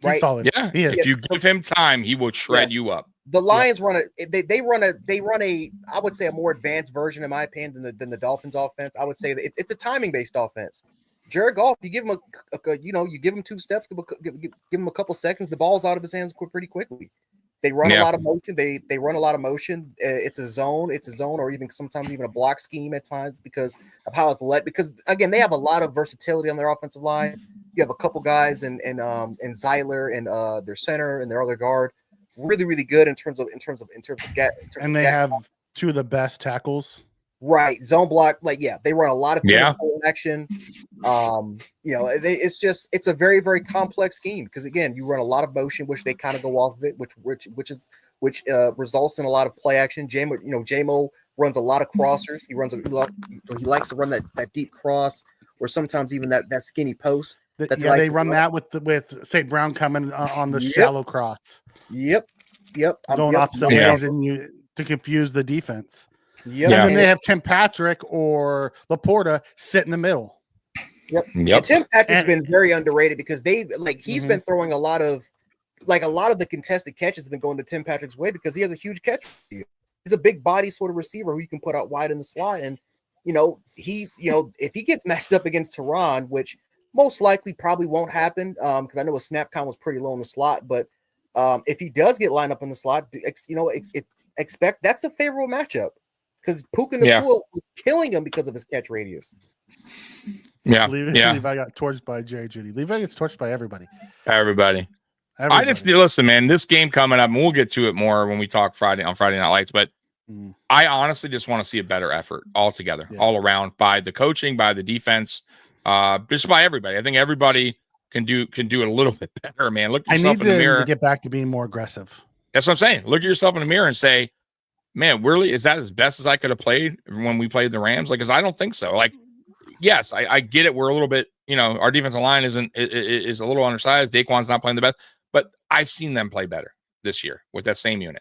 Right? He's solid. Yeah. If you give him time, he will shred you up. The Lions run a I would say a more advanced version, in my opinion, than the Dolphins offense. I would say that it's a timing based offense. Jared Goff, you give him you give him 2 steps, give him a couple seconds, the ball's out of his hands pretty quickly. They run a lot of motion. They run a lot of motion. It's a zone, or even sometimes even a block scheme at times because of how it's led. Because again, they have a lot of versatility on their offensive line. You have a couple guys and Zeiler and their center and their other guard, really really good in terms of and they have 2 of the best tackles. Right, zone block, they run a lot of action. It's a very very complex scheme because again, you run a lot of motion, which they kind of go off of it, which results in a lot of play action. JMO runs a lot of crossers. He likes to run that deep cross, or sometimes even that skinny post. They run that with St. Brown coming on the shallow cross. Yep. Going opposite ways and to confuse the defense. Yep. And then they have Tim Patrick or Laporta sit in the middle. Yep. And Tim Patrick's been very underrated because he's been throwing a lot of the contested catches have been going to Tim Patrick's way because he has a huge catch. He's a big body sort of receiver who you can put out wide in the slot. And if he gets matched up against Tehran, which most likely probably won't happen, because I know his snap count was pretty low in the slot, but if he does get lined up in the slot, expect that's a favorable matchup. Because Puka Nacua was killing him because of his catch radius. Levi got torched by Jerry Judy. Levi gets torched by everybody. I just listen, man. This game coming up, and we'll get to it more when we talk Friday Night Lights. But I honestly just want to see a better effort altogether, all around, by the coaching, by the defense, just by everybody. I think everybody can do it a little bit better, man. Look yourself in the mirror. To get back to being more aggressive. That's what I'm saying. Look at yourself in the mirror and say, man, really, is that as best as I could have played when we played the Rams? Because I don't think so. Yes, I get it. We're a little bit, our defensive line is a little undersized. Daquan's not playing the best, but I've seen them play better this year with that same unit.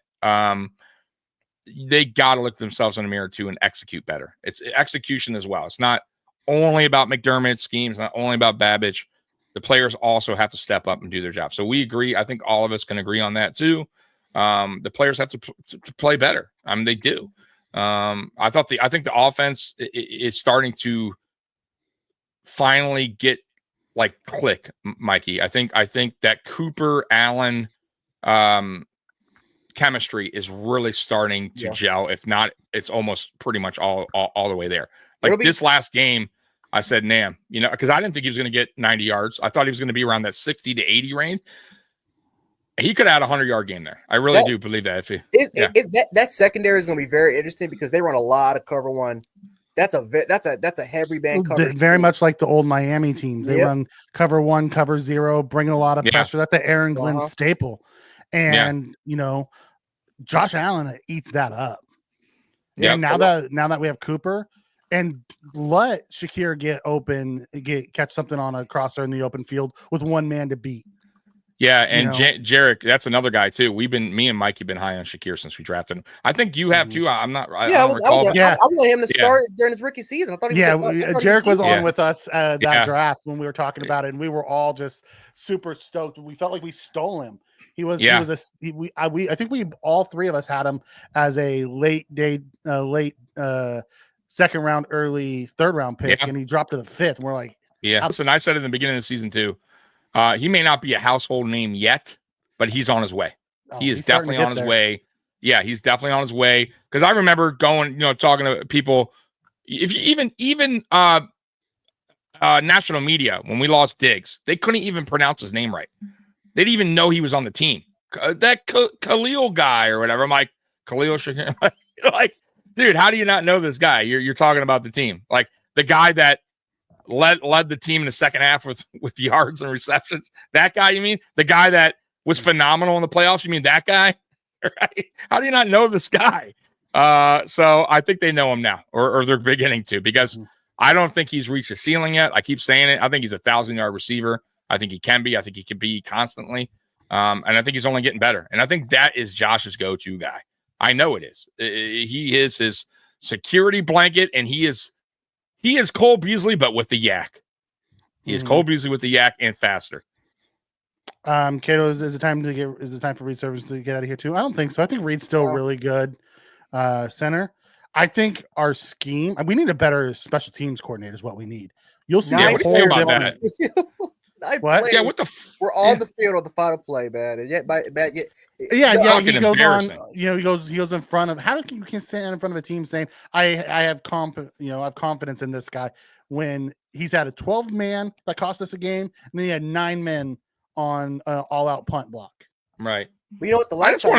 They got to look themselves in the mirror too and execute better. It's execution as well. It's not only about McDermott's schemes, not only about Babbage. The players also have to step up and do their job. So we agree. I think all of us can agree on that too. The players have to play better. I mean, they do. I think the offense is starting to finally get click, Mikey. I think that Cooper Allen chemistry is really starting to gel. If not, it's almost pretty much all the way there. This last game, I said, "Nam," because I didn't think he was going to get 90 yards. I thought he was going to be around that 60 to 80 range. He could have had a 100-yard game there. I really do believe that. That secondary is going to be very interesting because they run a lot of cover one. That's a heavy band coverage. Very much like the old Miami teams. They run cover 1, cover 0, bringing a lot of pressure. That's an Aaron Glenn staple. And Josh Allen eats that up. Yeah. And now that we have Cooper, and let Shakir get open, catch something on a crosser in the open field with one man to beat. Yeah, and Jarek, that's another guy too. Me and Mikey been high on Shakir since we drafted him. I think you have too. I'm not. I wanted him to start during his rookie season. I thought Jarek was on with us that draft when we were talking about it, and we were all just super stoked. We felt like we stole him. I think we all three of us had him as a late second round, early third round pick, and he dropped to the fifth. And we're like, Listen, I said in the beginning of the season too. He may not be a household name yet, but he's on his way. He is definitely on his way. Yeah, he's definitely on his way. Because I remember going, talking to people. If you even national media, when we lost Diggs, they couldn't even pronounce his name right. They didn't even know he was on the team. That Khalil guy or whatever. I'm like, Khalil Shakir. Like, dude, how do you not know this guy? You're talking about the team, like the guy that led the team in the second half with yards and receptions. That guy, you mean? The guy that was phenomenal in the playoffs? You mean that guy? Right? How do you not know this guy? So I think they know him now, or they're beginning to, because I don't think he's reached a ceiling yet. I keep saying it. I think he's a 1,000-yard receiver. I think he can be. I think he can be constantly. And I think he's only getting better. And I think that is Josh's go-to guy. I know it is. He is his security blanket, and he is Cole Beasley, but with the yak. He is Cole Beasley with the yak and faster. Cato, is it time for Reed Service to get out of here too? I don't think so. I think Reed's still really good center. I think our scheme, we need a better special teams coordinator is what we need. You'll see. Yeah, what do you think about that? What? Yeah, what the? We're on the field on the final play, man. And yet, he goes on. He goes in front of. How can you stand in front of a team saying, "I have confidence in this guy," when he's had a 12-man that cost us a game, and then he had 9 men on all-out punt block. Right. Well, you know what? The last time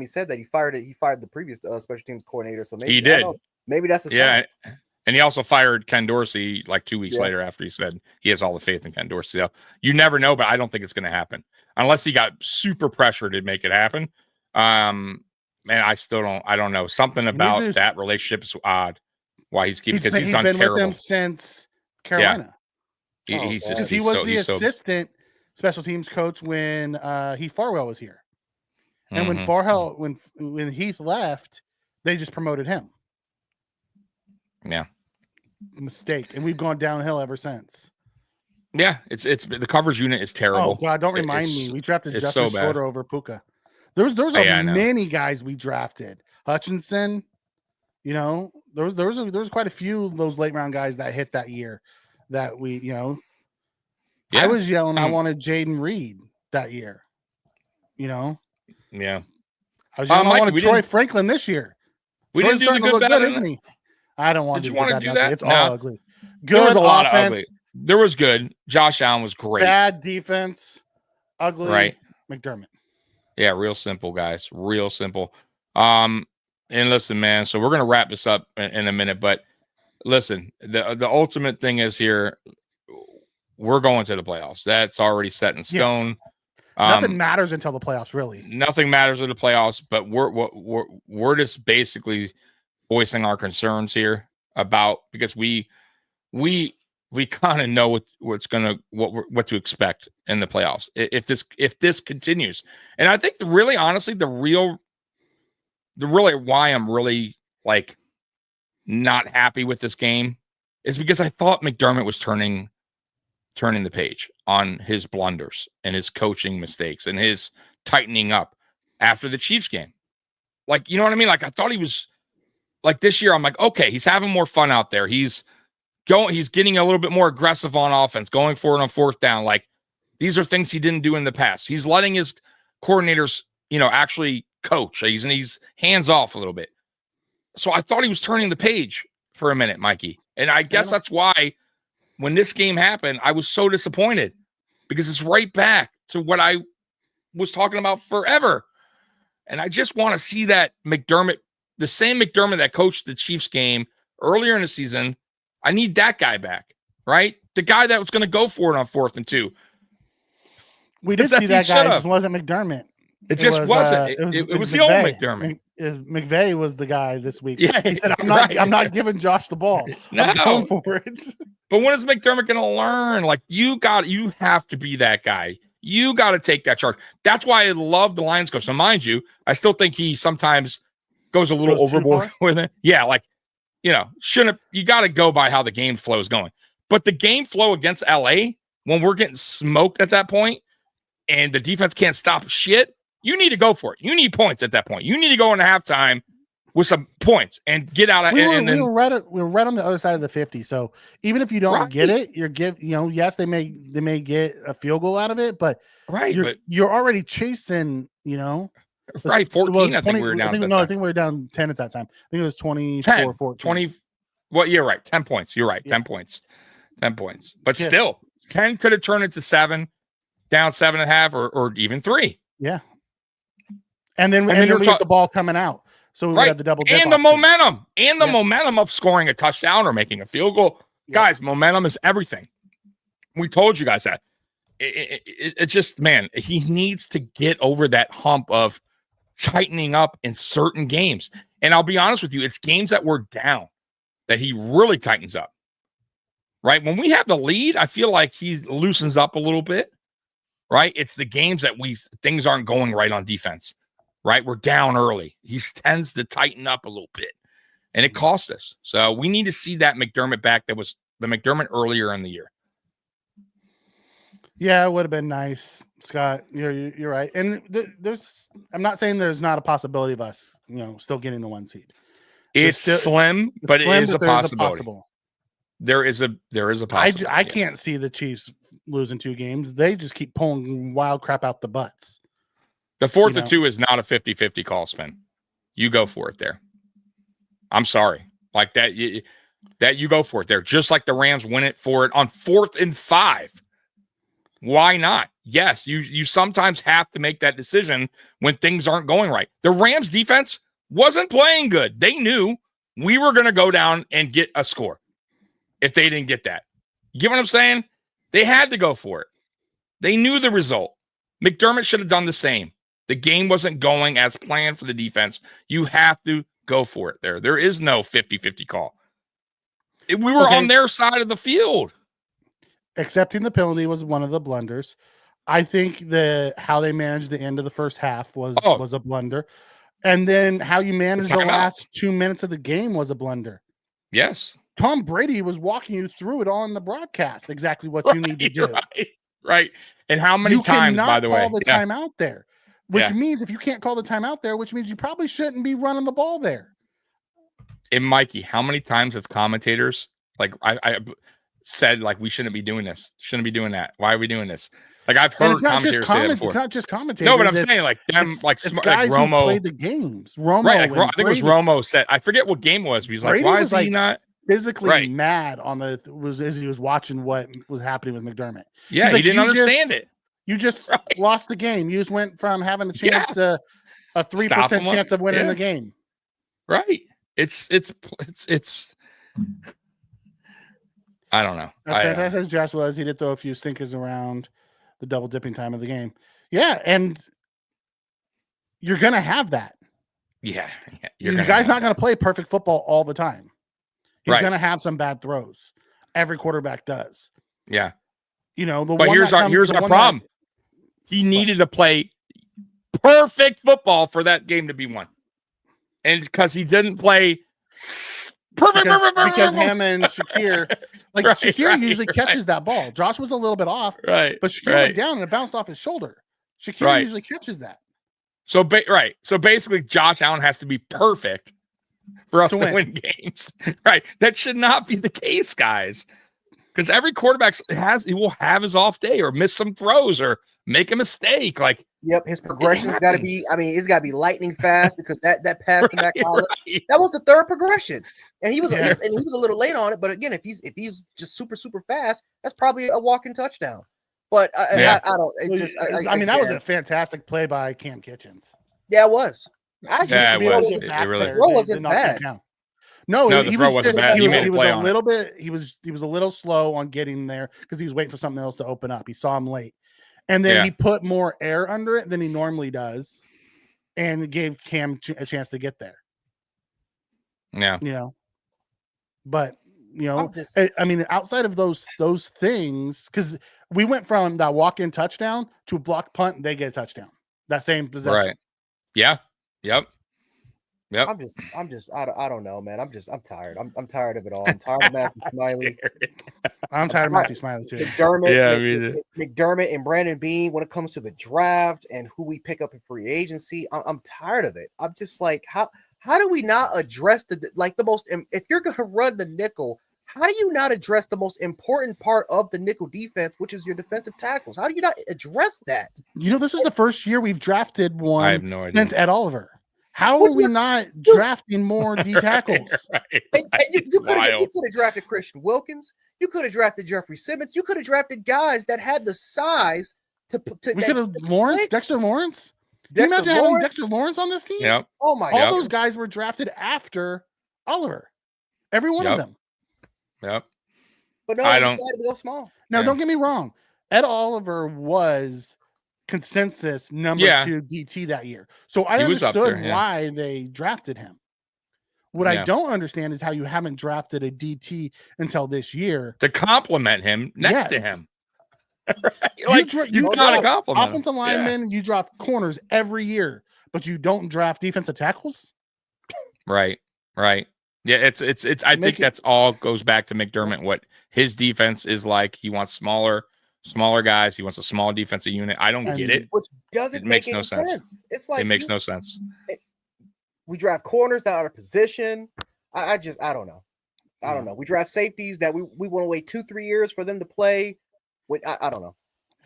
he said that, he fired the previous special teams coordinator. So maybe he did. Maybe that's the sign. And he also fired Ken Dorsey like 2 weeks later after he said he has all the faith in Ken Dorsey. So you never know, but I don't think it's going to happen unless he got super pressure to make it happen. Man, I don't know. Something about that relationship is odd. Why he's keeping, because he's done been terrible with them since Carolina. Yeah. He was the assistant special teams coach when Heath Farwell was here, and when Heath left, they just promoted him. Yeah. Mistake, and we've gone downhill ever since. Yeah, it's the coverage unit is terrible. Oh God, don't remind me. We drafted Justice so Shorter over Puka. There was many guys we drafted. Hutchinson, there was quite a few of those late round guys that hit that year that we, I was yelling I wanted Jaden Reed that year. Yeah. I was yelling I wanted Troy Franklin this year. We didn't do the good, bad, isn't he? I don't want to do that. It's all ugly. Good. There was a lot of ugly. There was good. Josh Allen was great. Bad defense. Ugly. Right. McDermott. Yeah, real simple, guys. Real simple. And listen, man. So we're gonna wrap this up in a minute, but listen, the ultimate thing is here. We're going to the playoffs. That's already set in stone. Nothing matters until the playoffs. Really, nothing matters in the playoffs. But we're just basically voicing our concerns here about, because we kind of know what to expect in the playoffs if this continues. And I think the real why I'm really like not happy with this game is because I thought McDermott was turning the page on his blunders and his coaching mistakes and his tightening up after the Chiefs game. Like, you know what I mean? Like, I thought he was like, this year I'm like, okay, he's having more fun out there. He's getting a little bit more aggressive on offense, going for it on fourth down. Like, these are things he didn't do in the past. He's letting his coordinators, actually coach. He's hands off a little bit. So I thought he was turning the page for a minute, Mikey. And I guess that's why when this game happened, I was so disappointed, because it's right back to what I was talking about forever. And I just want to see that McDermott, the same McDermott that coached the Chiefs game earlier in the season. I need that guy back, right? The guy that was going to go for it on 4th and 2. We did see that guy. It just wasn't McDermott. It just wasn't. It was the old McDermott. McVay was the guy this week. Yeah, he said, I'm not giving Josh the ball. I'm going for it. But when is McDermott going to learn? Like, you have to be that guy. You got to take that charge. That's why I love the Lions coach. So mind you, I still think he sometimes goes a little overboard with it. Yeah, like, you got to go by how the game flow is going. But the game flow against LA, when we're getting smoked at that point and the defense can't stop shit, you need to go for it. You need points at that point. You need to go into halftime with some points and get out of we were right on the other side of the 50. So even if you don't get it, yes, they may get a field goal out of it, but you're already chasing, Right, 14. I think we were down. I think we were down 10 at that time. I think it was 24, 14. 20. Well, you're right. 10 points. You're right. Yeah. 10 points. 10 points. But still, 10 could have turned into 7, down 7.5, or even 3. Yeah. And then we get the ball coming out. So we had the double dip and the momentum. And the momentum of scoring a touchdown or making a field goal. Yeah. Guys, momentum is everything. We told you guys that. It just, man, he needs to get over that hump of tightening up in certain games. And I'll be honest with you, it's games that we're down that he really tightens up. Right? When we have the lead, I feel like he loosens up a little bit. Right? It's the games that things aren't going right on defense. Right? We're down early. He tends to tighten up a little bit. And it cost us. So we need to see that McDermott back that was the McDermott earlier in the year. Yeah, it would have been nice, Scott. You're right. And I'm not saying there's not a possibility of us, still getting the 1 seed. It's slim, but it is a possibility. There is a possibility. I can't see the Chiefs losing 2 games. They just keep pulling wild crap out the butts. The 4th and 2 is not a 50-50 call, Spin. You go for it there. I'm sorry. Like that you go for it there. Just like the Rams win it for it on 4th and 5. Why not? Yes, you sometimes have to make that decision when things aren't going right. The Rams defense wasn't playing good. They knew we were going to go down and get a score if they didn't get that. You get what I'm saying? They had to go for it. They knew the result. McDermott should have done the same. The game wasn't going as planned for the defense. You have to go for it there. There is no 50-50 call. We were on their side of the field. Accepting the penalty was one of the blunders. I think how they managed the end of the first half was a blunder. And then how you managed the last 2 minutes of the game was a blunder. Yes. Tom Brady was walking you through it on the broadcast, exactly what you need to do. Right. And how many times, by the way? You cannot call the timeout there, which means if you can't call the timeout there, which means you probably shouldn't be running the ball there. And Mikey, how many times have commentators, like I said, like, we shouldn't be doing this, shouldn't be doing that? Why are we doing this? Like, I've heard commentators say that before. It's not just commentators. No, but I'm saying, like, them, like Romo played the games. Romo, right? Like, I think it was Romo said. I forget what game it was. But he's like, why is he not physically mad as he was watching what was happening with McDermott? Yeah, he didn't understand it. You just lost the game. You just went from having a chance to a 3% chance of winning the game. Right. It's. I don't know. As fantastic as Josh was, he did throw a few stinkers around the double dipping time of the game. Yeah, and you're gonna have that. Yeah. The guy's not gonna play perfect football all the time. He's gonna have some bad throws. Every quarterback does. Yeah. But here's our problem. He needed to play perfect football for that game to be won. And because he didn't play perfect because him and Shakir, Shakir usually catches that ball. Josh was a little bit off, right? But Shakir went down and it bounced off his shoulder. Shakir usually catches that. So basically, Josh Allen has to be perfect for us to win games, right? That should not be the case, guys. Because every quarterback will have his off day or miss some throws or make a mistake. Like, yep, his progression's got to be. I mean, it's got to be lightning fast because that pass to Matt Collins, that was the 3rd progression, and he was a little late on it. But again, if he's just super fast, that's probably a walking touchdown. But I don't. That was a fantastic play by Cam Kitchens. Yeah, it was. It was. It really throw wasn't bad. No, the throw wasn't bad. He was a little slow on getting there because he was waiting for something else to open up. He saw him late, And then he put more air under it than he normally does, and it gave Cam a chance to get there. Yeah. You know, but I mean, outside of those things, because we went from that walk-in touchdown to a block punt, and they get a touchdown. That same possession. Right. Yeah. Yep. I don't know, man. I'm tired. I'm tired of it all. I'm tired of Matthew Smiley. I'm tired of Matthew Smiley too. McDermott and Brandon Bean when it comes to the draft and who we pick up in free agency. I'm tired of it. I'm just like, how do we not address the most, if you're going to run the nickel, how do you not address the most important part of the nickel defense, which is your defensive tackles? How do you not address that? This is the first year we've drafted one I have no idea. since Ed Oliver. How are we not drafting more D tackles? Right. You could have drafted Christian Wilkins. You could have drafted Jeffrey Simmons. You could have drafted guys that had the size to. We could have Dexter Lawrence. Can you imagine having Dexter Lawrence on this team? Yep. Oh my! All those guys were drafted after Oliver. Every one of them. Yep. But no, I decided to go small. Now, don't get me wrong. Ed Oliver was consensus number 2 DT that year. So I understood why they drafted him. What I don't understand is how you haven't drafted a DT until this year to complement him next to him. Right? You got to compliment offensive linemen. You draft corners every year, but you don't draft defensive tackles. Right. Yeah, it's. I think that's all goes back to McDermott. What his defense is like. He wants smaller guys. He wants a small defensive unit. I don't get it. Which doesn't make any sense. It's like it makes no sense. We draft corners that are out of position. I don't know. I don't know. We draft safeties that we want to wait 2-3 years for them to play. I don't know.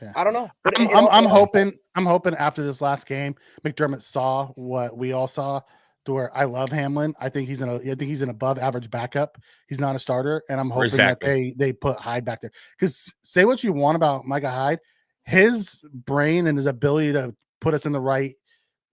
Yeah. I don't know. But I'm hoping after this last game, McDermott saw what we all saw. To where I love Hamlin. I think he's an above average backup. He's not a starter, and I'm hoping that they put Hyde back there. Because say what you want about Micah Hyde, his brain and his ability to put us in the right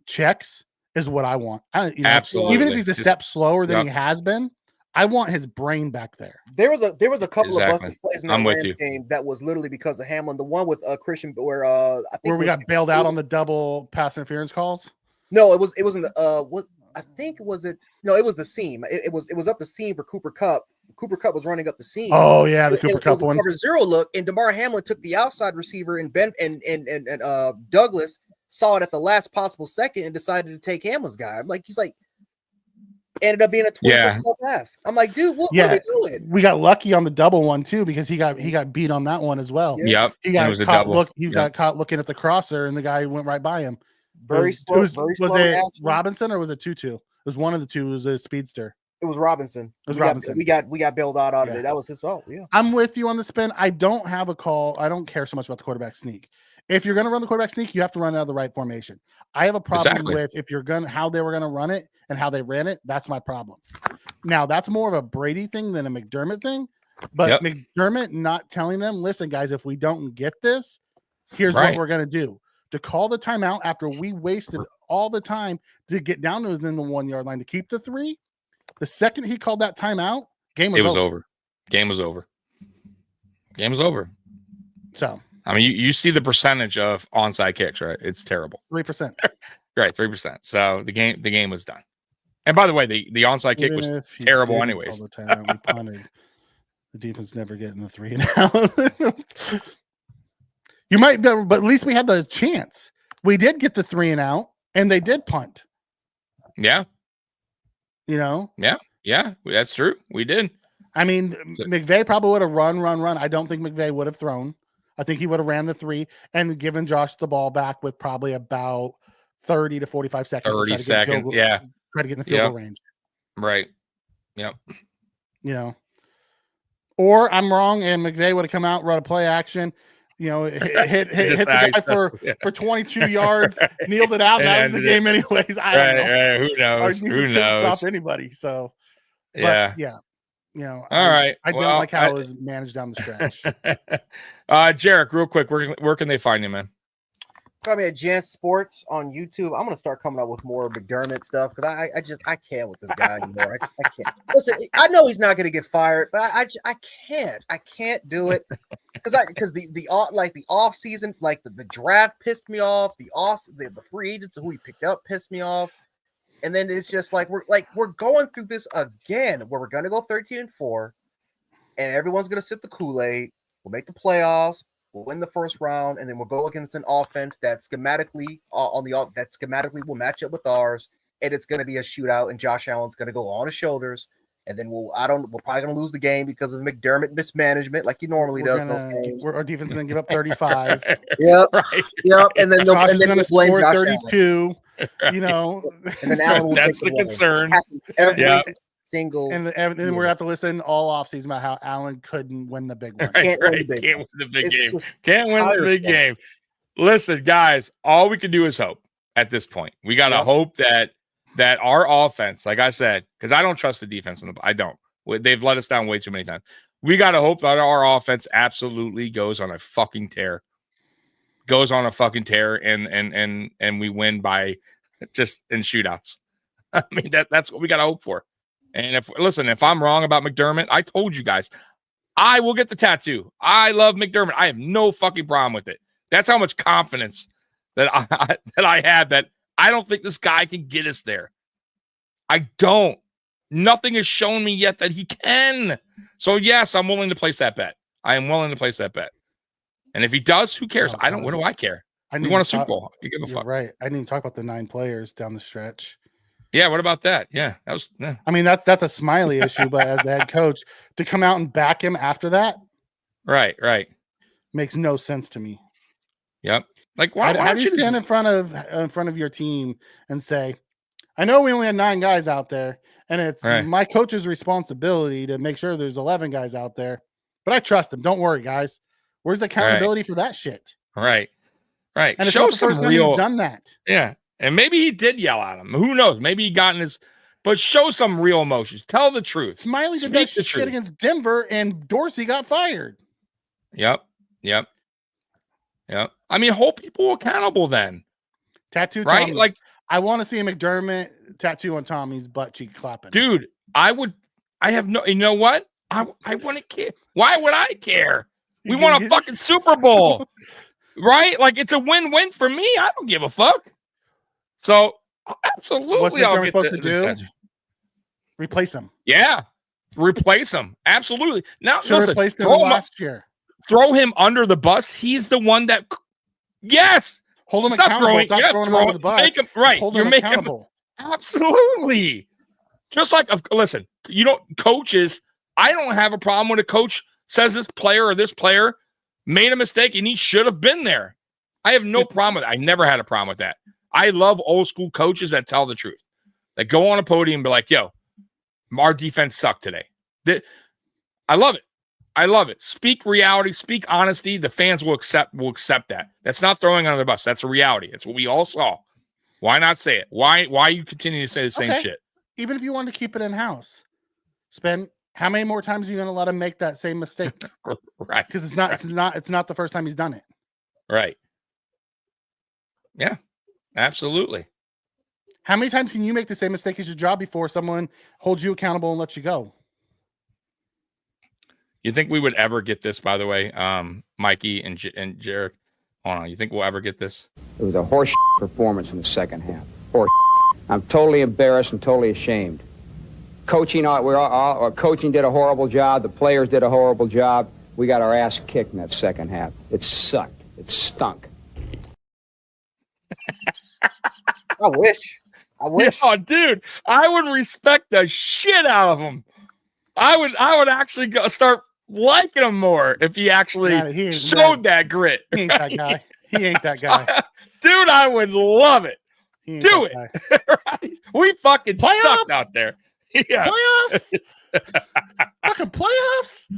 checks is what I want. Absolutely. Even if he's a step slower than he has been, I want his brain back there. There was a couple of busted plays in the Rams game that was literally because of Hamlin. The one with Christian where I think where we got bailed out on the double pass interference calls. No, it wasn't what. I think it was the seam. It was up the seam for Cooper Kupp. Cooper Kupp was running up the seam. Oh yeah, the Cooper Kupp one. Cover zero look, and DeMar Hamlin took the outside receiver, and Douglas saw it at the last possible second and decided to take Hamlin's guy. I'm like, ended up being a 26 pass. I'm like, dude, what are they doing? We got lucky on the double one too because he got beat on that one as well. Yep, he got caught. Got caught looking at the crosser, and the guy went right by him. Very slow. Was it Robinson or was it Tutu? It was one of the two. It was a speedster. It was Robinson. We got bailed out of it. That was his fault. Yeah, I'm with you on the spin. I don't have a call. I don't care so much about the quarterback sneak. If you're going to run the quarterback sneak, you have to run out of the right formation. I have a problem with if you're how they were going to run it and how they ran it. That's my problem. Now that's more of a Brady thing than a McDermott thing. But McDermott not telling them, listen, guys, if we don't get this, here's what we're going to do. To call the timeout after we wasted all the time to get down to within the 1 yard line to keep the 3. The second he called that timeout, game was over. Game was over. Game was over. So I mean, you see the percentage of onside kicks, right? It's terrible. 3%. Right, 3%. So the game was done. And by the way, the onside kick was terrible anyways. All the time we punted. The defense never getting the 3 and out. You might be, but at least we had the chance. We did get the 3 and out, and they did punt. Yeah. Yeah, that's true. We did. I mean, McVay probably would have run. I don't think McVay would have thrown. I think he would have ran the 3 and given Josh the ball back with probably about 30 to 45 seconds. 30 seconds, Try to get in the field goal range. Right. Yep. Or I'm wrong, and McVay would have come out, run a play action, hit the guy for 22 yards, kneeled it out, and that was the game anyways. I don't know. Who knows? Who knows? Stop anybody. So, all right. I don't like how it was managed down the stretch. Jarek, real quick, where can they find you, man? Find me at Jance Sports on YouTube. I'm gonna start coming up with more McDermott stuff because I can't with this guy anymore. I can't. Listen, I know he's not gonna get fired, but I can't do it. because the off season, like the draft pissed me off. The free agents who he picked up pissed me off. And then it's just like we're going through this again where we're gonna go 13-4, and everyone's gonna sip the Kool-Aid. We'll make the playoffs, we'll win the first round, and then we'll go against an offense that schematically will match up with ours, and it's gonna be a shootout, and Josh Allen's gonna go on his shoulders, and then we're probably gonna lose the game because of McDermott mismanagement, like he normally does in those games. Our defense is gonna give up 35. Yep, yep, and then Josh is gonna blame score Josh 32. You know, and then Allen will that's take the concern. Every single, and then we're gonna have to listen all offseason about how Allen couldn't win the big one. Can't win the big game. Can't win the big game. Listen, guys, all we can do is hope at this point. We gotta hope that our offense, like I said, because I don't trust the defense. I don't. They've let us down way too many times. We gotta hope that our offense absolutely goes on a fucking tear. And we win by just in shootouts. I mean, that's what we got to hope for. And if I'm wrong about McDermott, I told you guys, I will get the tattoo. I love McDermott. I have no fucking problem with it. That's how much confidence that I have that I don't think this guy can get us there. I don't. Nothing has shown me yet that he can. So yes, I'm willing to place that bet. I am willing to place that bet. And if he does, who cares? What do I care? We won a Super Bowl. I give a fuck. Right. I didn't even talk about the 9 players down the stretch. Yeah. What about that? Yeah. That was. Yeah. I mean, that's a Smiley issue, but as the head coach, to come out and back him after that, right, makes no sense to me. Yep. Like, why do you stand in front of your team and say, "I know we only had 9 guys out there, and it's my coach's responsibility to make sure there's 11 guys out there, but I trust him. Don't worry, guys." Where's the accountability for that shit? Right. And it's show not the some first time real. he's done that. Yeah, and maybe he did yell at him. Who knows? Maybe he got in his. But show some real emotions. Tell the truth. Smiley did that shit against Denver, and Dorsey got fired. Yep. I mean, hold people accountable then. Tattoo, right? Tommy. Like, I want to see a McDermott tattoo on Tommy's butt cheek clapping. Dude, I have no. You know what? I wouldn't care. Why would I care? We won a fucking Super Bowl, right? Like, it's a win-win for me. I don't give a fuck. So, absolutely, what's I'll get supposed to do? Replace him. Yeah, replace him. Absolutely. Now, listen, replaced him last year. Throw him under the bus. He's the one that. Yes, hold him accountable. Stop throwing him under the bus. Make him, right, hold you're him making accountable. Absolutely. Just like, listen, coaches. I don't have a problem when a coach says this player or this player made a mistake and he should have been there. I have no problem with it. I never had a problem with that. I love old school coaches that tell the truth, that go on a podium and be like, yo, our defense sucked today. I love it. Speak reality, speak honesty. The fans will accept that. That's not throwing under the bus. That's a reality. It's what we all saw. Why not say it? Why you continue to say the same shit? Even if you want to keep it in-house, how many more times are you going to let him make that same mistake? Right. Because it's not the first time he's done it. Right. Yeah, absolutely. How many times can you make the same mistake as your job before someone holds you accountable and lets you go? You think we would ever get this, by the way, Mikey and Jarek? Hold on. You think we'll ever get this? It was a horse performance in the second half. Horse. I'm totally embarrassed and totally ashamed. Coaching did a horrible job. The players did a horrible job. We got our ass kicked in that second half. It sucked. It stunk. I wish. Oh, dude, I would respect the shit out of him. I would actually start liking him more if he actually showed that grit. He ain't that guy. He ain't that guy. Dude, I would love it. Do it. Right? We fucking sucked out there. Yeah. Playoffs? Fucking playoffs?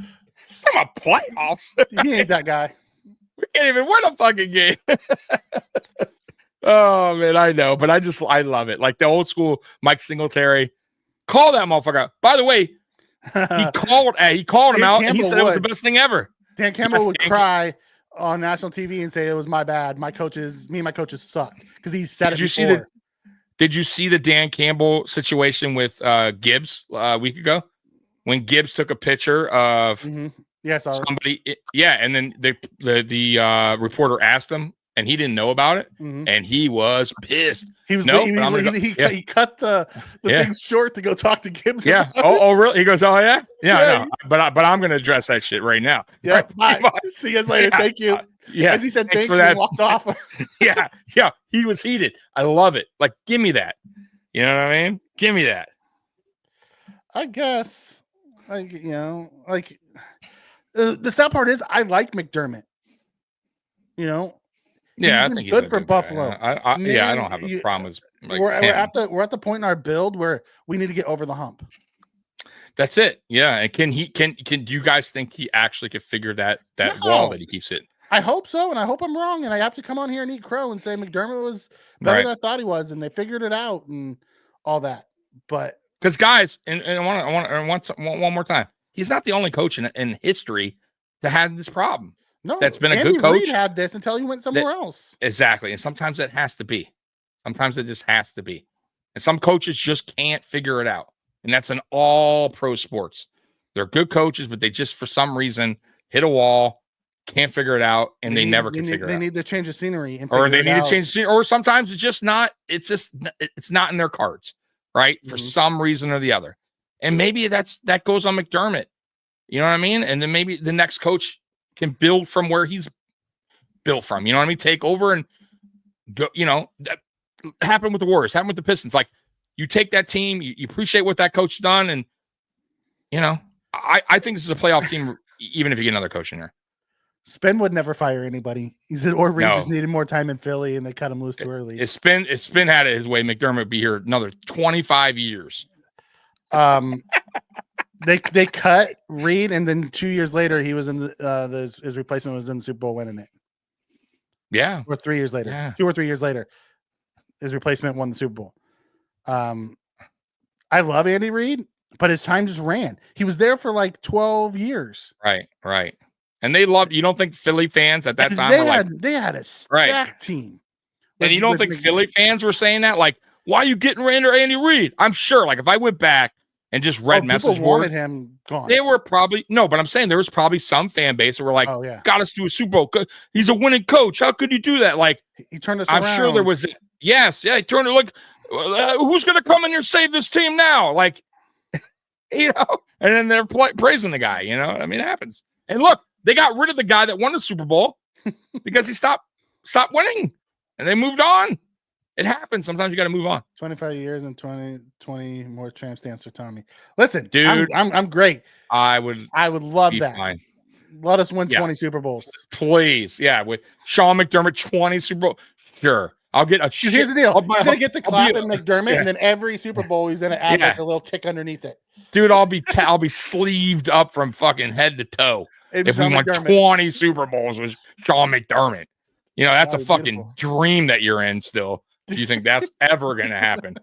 Come on, playoffs. He ain't that guy. We can't even win a fucking game. Oh, man, I know. But I love it. Like the old school Mike Singletary. Call that motherfucker out. By the way, he called him out, and he said it was the best thing ever. Dan Campbell would cry on national TV and say it was my bad. Me and my coaches sucked because he said it before. Did you see the Dan Campbell situation with Gibbs a week ago when Gibbs took a picture of Yes, somebody, and then the reporter asked him, and he didn't know about it, and he was pissed. He was he cut the thing short to go talk to Gibbs. Yeah. Oh, really? He goes, oh yeah, yeah. No, but I'm going to address that shit right now. Yeah. Right? Bye. See you guys later. Thank you. Yeah. As he said, thanks thank for you. that. And walked off. Yeah. He was heated. I love it. Like, give me that. You know what I mean? Give me that. I guess. The sad part is I like McDermott. Yeah, I think he's good for Buffalo. I don't have a problem with we're at the point in our build where we need to get over the hump. That's it. Yeah, and can do you guys think he actually could figure that wall that he keeps hitting? I hope so, and I hope I'm wrong, and I have to come on here and eat crow and say McDermott was better than I thought he was, and they figured it out and all that. But because guys, and I want one more time, he's not the only coach in history to have this problem. No, that's been a Andy good coach. Reid had this until he went somewhere else. Exactly, and sometimes it has to be. Sometimes it just has to be, and some coaches just can't figure it out, and that's in all pro sports. They're good coaches, but they just for some reason hit a wall, can't figure it out, and they never can figure it out. They need to change the scenery, or they need to change the scenery, or sometimes it's just not. It's not in their cards, right? For some reason or the other, and maybe that goes on McDermott. You know what I mean? And then maybe the next coach can build from where he's built from. You know what I mean? Take over and go. You know, that happened with the Warriors, happened with the Pistons. Like, you take that team, you appreciate what that coach done, and you know, I think this is a playoff team, even if you get another coach in there. Spen would never fire anybody. He said, or Reid just needed more time in Philly, and they cut him loose too early. If Spen had it his way, McDermott would be here another 25 years. They cut Reid, and then 2 years later, he was in his replacement was in the Super Bowl winning it. Yeah, or 3 years later, 2 or 3 years later, his replacement won the Super Bowl. I love Andy Reid, but his time just ran. He was there for like 12 years. Right. And they loved. You don't think Philly fans at that time they had a stacked team, and you don't think Philly fans were saying that? Like, why are you getting rid of Andy Reid? I'm sure. Like, if I went back and just read message boards, wanted him gone. They were probably but I'm saying there was probably some fan base that were like, got us to a Super Bowl. He's a winning coach. How could you do that? Like, he turned us around. I'm sure there was. Yes, yeah. He turned it like, who's going to come in here and save this team now? Like, you know, and then they're praising the guy. You know, I mean, it happens. And look, they got rid of the guy that won the Super Bowl because he stopped winning, and they moved on. It happens. Sometimes you got to move on. 25 years and 20 more tramp stamps for Tommy. Listen, dude, I'm great. I would love that. Fine. Let us win 20 Super Bowls, please. Yeah, with Sean McDermott, 20 Super Bowl. Sure, I'll get a. Here's the deal. He's gonna get the clap in McDermott, and then every Super Bowl he's gonna add like a little tick underneath it. Dude, I'll be sleeved up from fucking head to toe if we won 20 Super Bowls with Sean McDermott. You know, that's a fucking dream that you're in still. Do you think that's ever going to happen?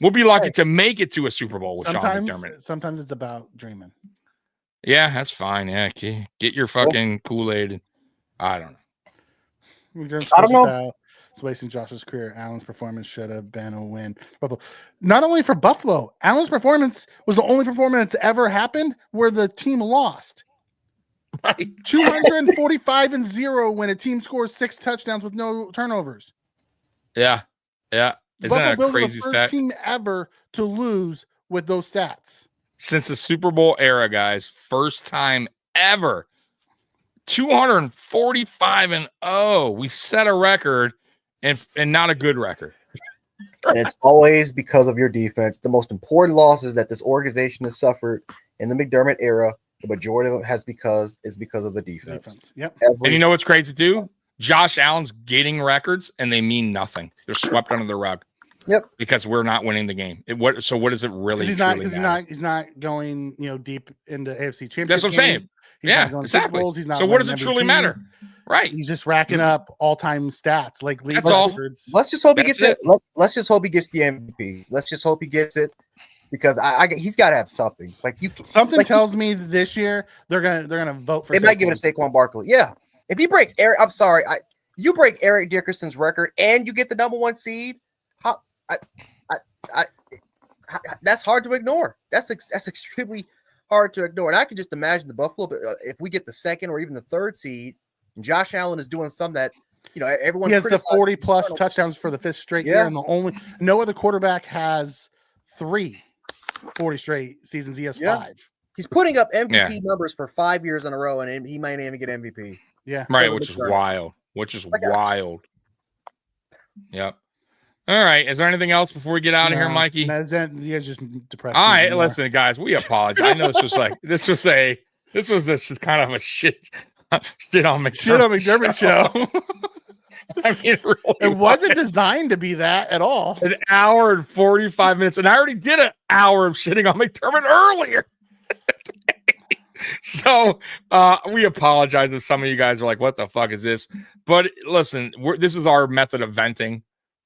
We'll be lucky to make it to a Super Bowl with Sean McDermott. Sometimes it's about dreaming. Yeah, that's fine. Yeah, get your fucking Kool-Aid. I don't know. I don't know. It's wasting Josh's career. Allen's performance should have been a win. Buffalo. Not only for Buffalo, Allen's performance was the only performance that ever happened where the team lost. Right. 245-0 when a team scores 6 touchdowns with no turnovers. Yeah. Isn't that a crazy stat? The first team ever to lose with those stats since the Super Bowl era, guys. First time ever. 245-0. We set a record, and not a good record. And it's always because of your defense. The most important losses that this organization has suffered in the McDermott era, the majority of it is because of the defense. Yep. And you know what's crazy too? Josh Allen's getting records, and they mean nothing. They're swept under the rug. Yep. Because we're not winning the game. So what does it really? He's not going deep into AFC Championship. That's what I'm saying. Yeah, exactly. So what does it truly matter? Right. He's just racking up all-time stats like league records. Let's just hope he gets it. Let's just hope he gets the MVP. Let's just hope he gets it because he's got to have something. Something tells me this year they're gonna vote for. They might give it to Saquon Barkley. Yeah. If he breaks Eric, I'm sorry. You break Eric Dickerson's record and you get the #1 seed. That's hard to ignore. That's extremely hard to ignore. And I can just imagine the Buffalo, if we get the second or even the third seed, and Josh Allen is doing something that, everyone He has the criticizes 40+ touchdowns for the 5th straight year, Yeah. and no other quarterback has 40 straight seasons. He has 5. He's putting up MVP numbers for 5 years in a row, and he might even get MVP. Yeah, right, which is wild. Wild. Yep. All right. Is there anything else before we get out of here, Mikey? No, just depressed. All right, listen, guys. We apologize. I know this was just kind of a shit on McDermott show. I mean, it wasn't designed to be that at all. An hour and 45 minutes, and I already did an hour of shitting on McDermott earlier. So we apologize if some of you guys are like, "What the fuck is this?" But listen, this is our method of venting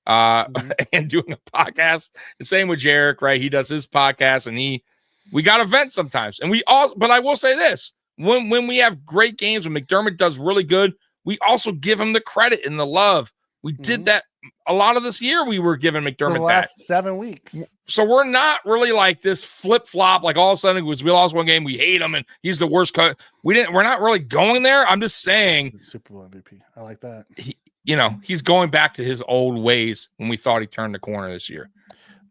and doing a podcast. The same with Jarek, right? He does his podcast, and we got to vent sometimes. And but I will say this: when we have great games, when McDermott does really good, we also give him the credit and the love. We did that a lot of this year. We were giving McDermott the last 7 weeks. So we're not really like this flip flop. Like all of a sudden, we lost one game, we hate him, and he's the worst. We're not really going there. I'm just saying, Super Bowl MVP. I like that. He's going back to his old ways when we thought he turned the corner this year.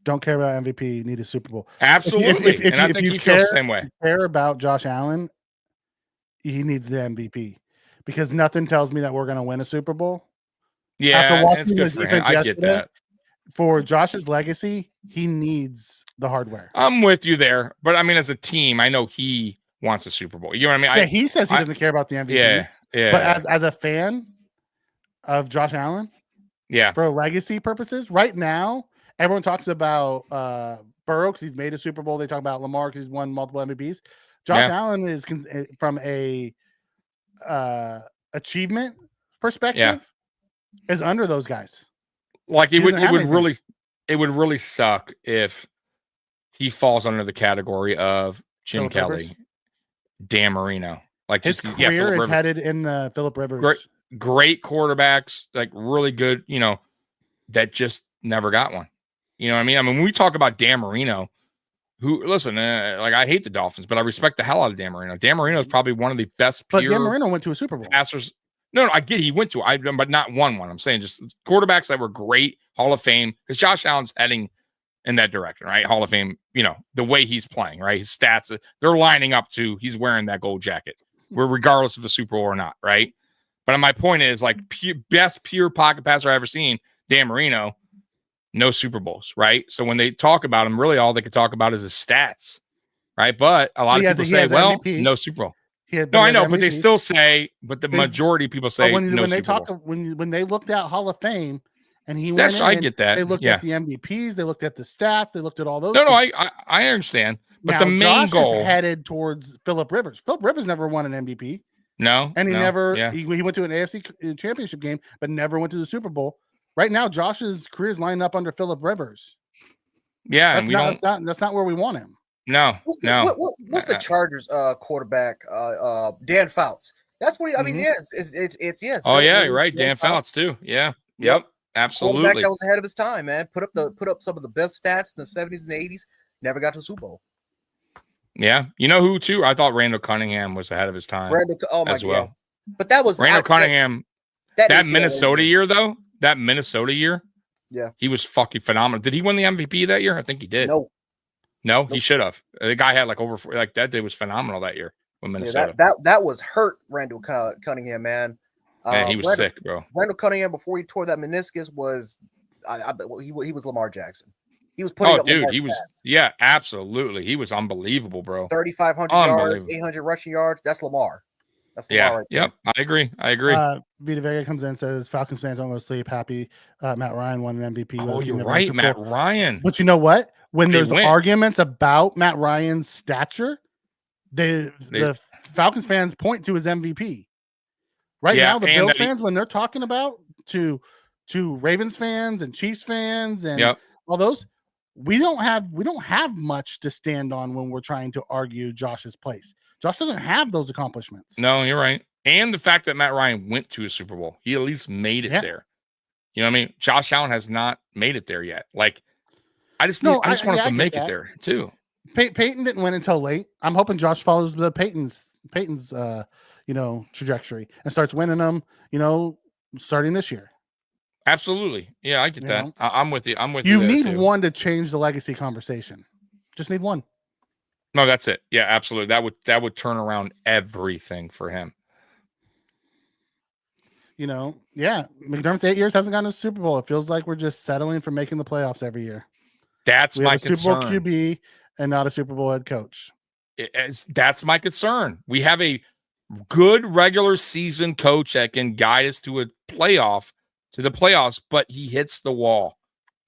Don't care about MVP. Need a Super Bowl. Absolutely, and I think he feels the same way. Care about Josh Allen. He needs the MVP because nothing tells me that we're going to win a Super Bowl. Yeah, it's good for him. I get that. For Josh's legacy, he needs the hardware. I'm with you there, but I mean, as a team, I know he wants a Super Bowl. You know what I mean? Yeah, he says he doesn't care about the MVP. Yeah. But as a fan of Josh Allen, for legacy purposes, right now, everyone talks about Burrow because he's made a Super Bowl. They talk about Lamar because he's won multiple MVPs. Josh Allen is from a achievement perspective is under those guys. Like it would really suck if he falls under the category of Jim Kelly, Dan Marino. Like his career is headed in the Phillip Rivers. Great quarterbacks, like really good, that just never got one. You know what I mean? I mean, when we talk about Dan Marino, I hate the Dolphins, but I respect the hell out of Dan Marino. Dan Marino is probably one of the best But Dan Marino went to a Super Bowl. Passers. No, I get he went to, but not won one. I'm saying just quarterbacks that were great, Hall of Fame, because Josh Allen's heading in that direction, right? Hall of Fame, the way he's playing, right? His stats, they're lining up to he's wearing that gold jacket, regardless of the Super Bowl or not, right? But my point is, like, best pure pocket passer I've ever seen, Dan Marino, no Super Bowls, right? So when they talk about him, really all they could talk about is his stats, right? But a lot of people say, well, no Super Bowl. No, I know, but they still say, but the majority of people say when no they Super talk Bowl. when they looked at Hall of Fame and he went I get that. They looked at the MVPs, they looked at the stats, they looked at all those. No, I understand. But the main Josh goal is headed towards Phillip Rivers. Phillip Rivers never won an MVP. No, and he went to an AFC championship game, but never went to the Super Bowl. Right now, Josh's career is lined up under Phillip Rivers. Yeah, that's not where we want him. No, what's the Chargers quarterback? Dan Fouts. That's what I mean. Yes, it's yes. Oh yeah, you're right. Dan Fouts too. Yeah. Yep. Absolutely. Quarterback that was ahead of his time, man. Put up some of the best stats in the 70s and 80s. Never got to the Super Bowl. Yeah. You know who too? I thought Randall Cunningham was ahead of his time. Oh my as well. God. But that was Randall Cunningham. That Minnesota year though. That Minnesota year. Yeah. He was fucking phenomenal. Did he win the MVP that year? I think he did. No, he should have. The guy had that day was phenomenal that year with Minnesota. That was hurt Randall Cunningham, man. Man, he was sick, bro. Randall Cunningham before he tore that meniscus was he was Lamar Jackson. He was putting up Lamar stats. Absolutely. He was unbelievable, bro. 3,500 yards, 800 rushing yards. That's Lamar. That's Lamar right there. Yep. I agree. Vita Vega comes in and says Falcons fans don't go to sleep happy. Matt Ryan won an MVP. Oh, you're right, Matt Ryan. But you know what? When there's arguments about Matt Ryan's stature, the Falcons fans point to his MVP. Right now, the Bills fans, when they're talking about to Ravens fans and Chiefs fans and all those, we don't have much to stand on when we're trying to argue Josh's place. Josh doesn't have those accomplishments. No, you're right. And the fact that Matt Ryan went to a Super Bowl, he at least made it there. You know what I mean? Josh Allen has not made it there yet. Like, I just want us to make it there too. Peyton didn't win until late. I'm hoping Josh follows the Peyton's trajectory and starts winning them, starting this year. Absolutely. Yeah, I get that. I'm with you. I'm with you. You there need too. one to change the legacy conversation. Just need one. No, that's it. Yeah, absolutely. That would turn around everything for him. McDermott's 8 years hasn't gotten a Super Bowl. It feels like we're just settling for making the playoffs every year. That's my concern. Super Bowl QB and not a Super Bowl head coach. That's my concern. We have a good regular season coach that can guide us to the playoffs, but he hits the wall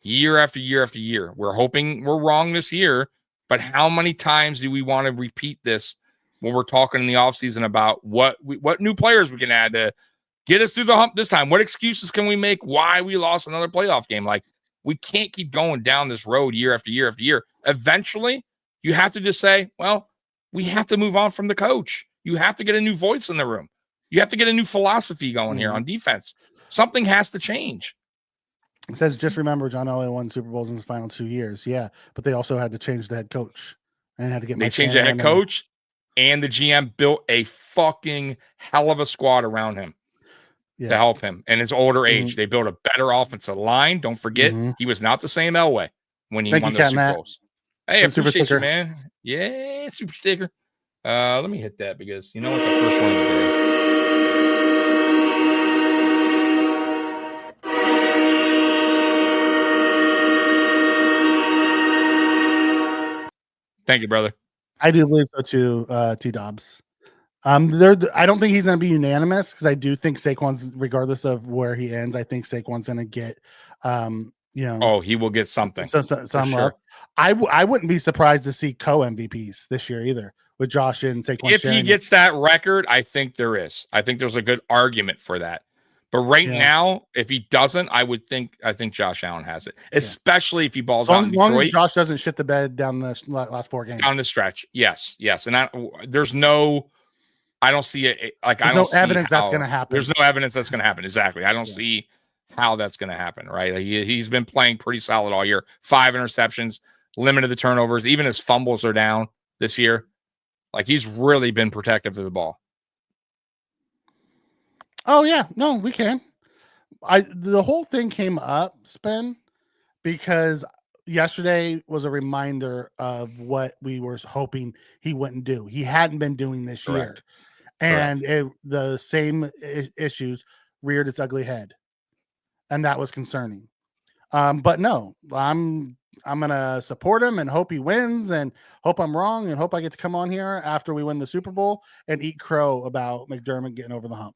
year after year after year. We're hoping we're wrong this year, but how many times do we want to repeat this when we're talking in the offseason about what new players we can add to get us through the hump this time? What excuses can we make why we lost another playoff game? Like, we can't keep going down this road year after year after year. Eventually, you have to just say, well, we have to move on from the coach. You have to get a new voice in the room. You have to get a new philosophy going here on defense. Something has to change. It says, just remember, John Elway won Super Bowls in his final 2 years. Yeah, but they also had to change the head coach and had to get. They changed the head coach, and the GM built a fucking hell of a squad around him to help him in his older age. They built a better offensive line. Don't forget, he was not the same Elway when he won those Super Bowls. Hey, I appreciate you, man. Yeah, super sticker. Let me hit that because it's the first one of the day. Thank you, brother. I do believe so too, T Dobbs. I don't think he's going to be unanimous because I do think Saquon's, regardless of where he ends, I think Saquon's going to get, Oh, he will get something. Some sure. I wouldn't be surprised to see co-MVPs this year either with Josh and Saquon. If he gets that record, I think there is. I think there's a good argument for that. But right now, if he doesn't, I think Josh Allen has it, especially if he balls out in Detroit. As long as Josh doesn't shit the bed down the last 4 games. Down the stretch. Yes. And I don't see it. Like, there's I don't see evidence that's going to happen. There's no evidence that's going to happen. Exactly. I don't see how that's going to happen. Right. Like, he's been playing pretty solid all year. 5 interceptions, limited the turnovers. Even his fumbles are down this year. Like, he's really been protective of the ball. Oh yeah, no, we can. The whole thing came up, Spin, because yesterday was a reminder of what we were hoping he wouldn't do. He hadn't been doing this year, and the same issues reared its ugly head, and that was concerning. But no, I'm gonna support him and hope he wins, and hope I'm wrong, and hope I get to come on here after we win the Super Bowl and eat crow about McDermott getting over the hump.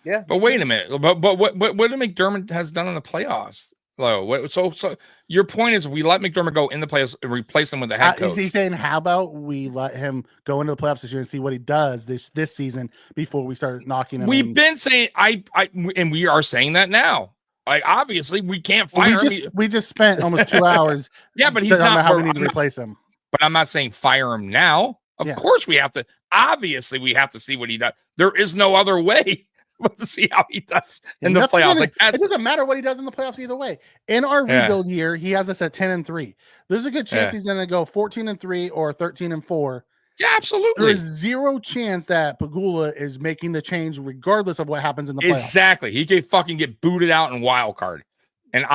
Yeah, but wait a minute. But what McDermott has done in the playoffs? So your point is, we let McDermott go in the playoffs and replace him with the head coach. He's saying, how about we let him go into the playoffs this year and see what he does this season before we start knocking him? We've been saying and we are saying that now. Like, obviously, we can't fire him. We just spent almost 2 hours. Yeah, but he's not how we need to replace him. But I'm not saying fire him now. Of course, we have to. Obviously, we have to see what he does. There is no other way but to see how he does in the playoffs. It doesn't matter what he does in the playoffs either way. In our rebuild year, he has us at 10-3. There's a good chance he's going to go 14-3 or 13-4. Yeah, absolutely. There is zero chance that Pagula is making the change, regardless of what happens in the playoffs. Exactly. He could fucking get booted out in wild card, and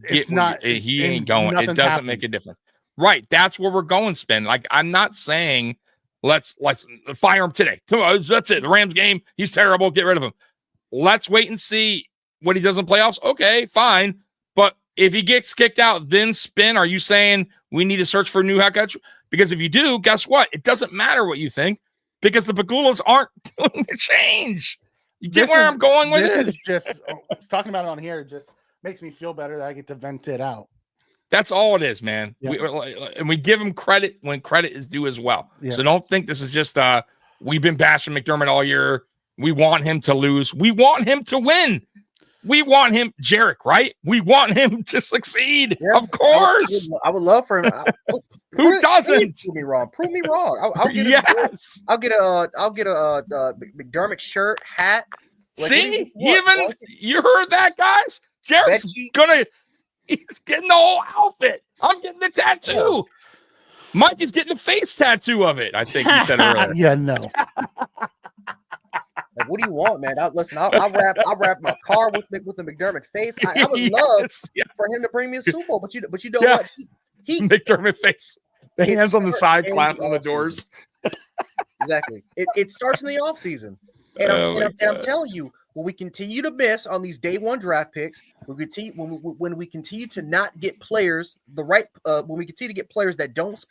he ain't going. It doesn't make a difference. Right. That's where we're going, Spin. Like, I'm not saying let's fire him today. That's it. The Rams game, he's terrible. Get rid of him. Let's wait and see what he does in playoffs. Okay, fine. But if he gets kicked out, then Spin, are you saying we need to search for a new head coach? Because if you do, guess what? It doesn't matter what you think, because the Pagulas aren't doing the change. You get where I'm going with this? This is just talking about it on here just makes me feel better that I get to vent it out. That's all it is, man. Yeah. And we give him credit when credit is due as well. Yeah. So don't think this is just we've been bashing McDermott all year. We want him to lose. We want him to win. We want him, Jarek, right? We want him to succeed. Yeah, of course. I would love for him. Who doesn't? Prove me wrong. Prove me wrong. I'll get I'll get a McDermott shirt, hat. Like, see, you heard that, guys? Jarek's he's getting the whole outfit. I'm getting the tattoo. Mike is getting a face tattoo of it. I think he said earlier. Yeah, no. Like, what do you want, man? Listen, I'll wrap my car with the McDermott face. I would love for him to bring me a Super Bowl, but you know what? He McDermott face. The hands on the side, clap on the doors. Exactly. It starts in the offseason. And I'm telling you, when we continue to miss on these day one draft picks, when we continue to not get players when we continue to get players that don't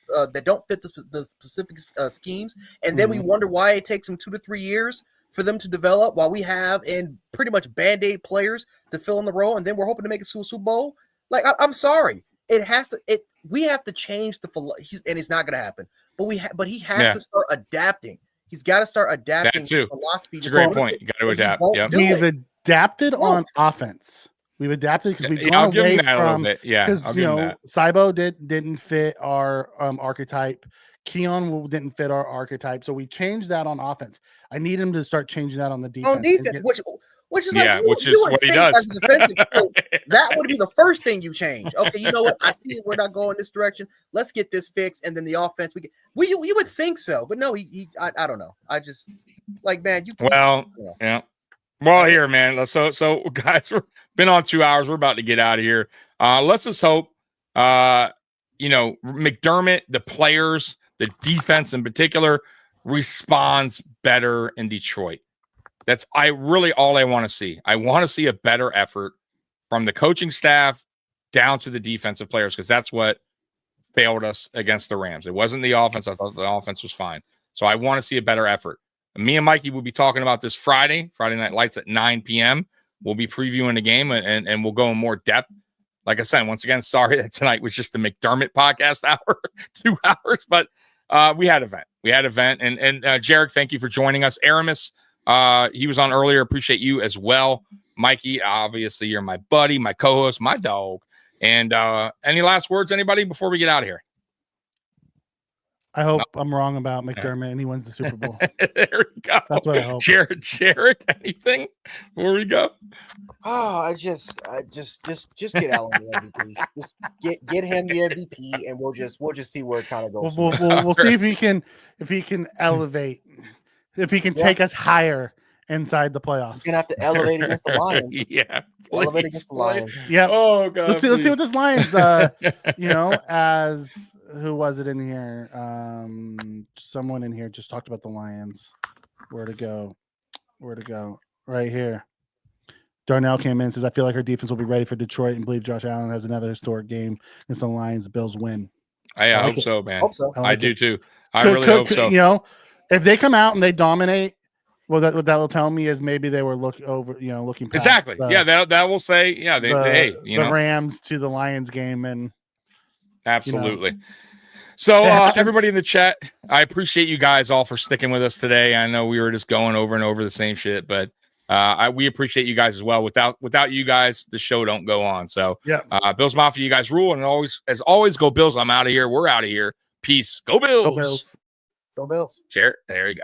fit the specific schemes, and then we wonder why it takes them 2 to 3 years for them to develop, while we have and pretty much band-aid players to fill in the role, and then we're hoping to make it to a Super Bowl. Like, I'm sorry, we have to change and it's not going to happen. But he has to start adapting. He's got to start adapting his philosophy. That's a great point. You got to adapt. We've adapted on offense. We've adapted because we've gone away from because Cybo didn't fit our archetype. Keon didn't fit our archetype, so we changed that on offense. I need him to start changing that on the defense. On defense, which is like which is what he does. That would be the first thing you change. Okay, you know what? I see we're not going this direction. Let's get this fixed, and then the offense you would think so, but no, I don't know. I just like, man, yeah. Well, here, man. So guys, we've been on 2 hours. We're about to get out of here. Let's just hope McDermott, the players, the defense in particular, responds better in Detroit. That's really all I want to see. I want to see a better effort from the coaching staff down to the defensive players, because that's what failed us against the Rams. It wasn't the offense. I thought the offense was fine. So I want to see a better effort. Me and Mikey will be talking about this Friday Night Lights at 9 p.m. We'll be previewing the game, and we'll go in more depth. Like I said, once again, sorry that tonight was just the McDermott podcast hour, 2 hours, but we had an event. And Jarek, thank you for joining us. Aramis, he was on earlier. Appreciate you as well. Mikey, obviously you're my buddy, my co-host, my dog. And any last words, anybody, before we get out of here? I hope I'm wrong about McDermott and he wins the Super Bowl. There we go. That's what I hope. Jarek, anything before we go? Oh, I just get Allen the MVP. Just get him the MVP, and we'll just see where it kind of goes. We'll see if he can elevate, if he can take us higher inside the playoffs. He's gonna have to elevate against the Lions. Elevate against the Lions. Yeah. Oh God. Let's see what this Lions. As who was it in here? Someone in here just talked about the Lions. Where to go? Right here. Darnell came in and says, I feel like our defense will be ready for Detroit and believe Josh Allen has another historic game against the Lions. The Bills win. I hope so, man. Hope so. I do too. I really hope so. If they come out and they dominate, well, what that will tell me is maybe they were looking past exactly. That will say, the Rams to the Lions game, and absolutely. So everybody in the chat, I appreciate you guys all for sticking with us today. I know we were just going over and over the same shit, but we appreciate you guys as well. Without you guys, the show don't go on. So Bills Mafia, you guys rule, and as always, go Bills. I'm out of here. We're out of here. Peace. Go Bills. Go Bills. There you go.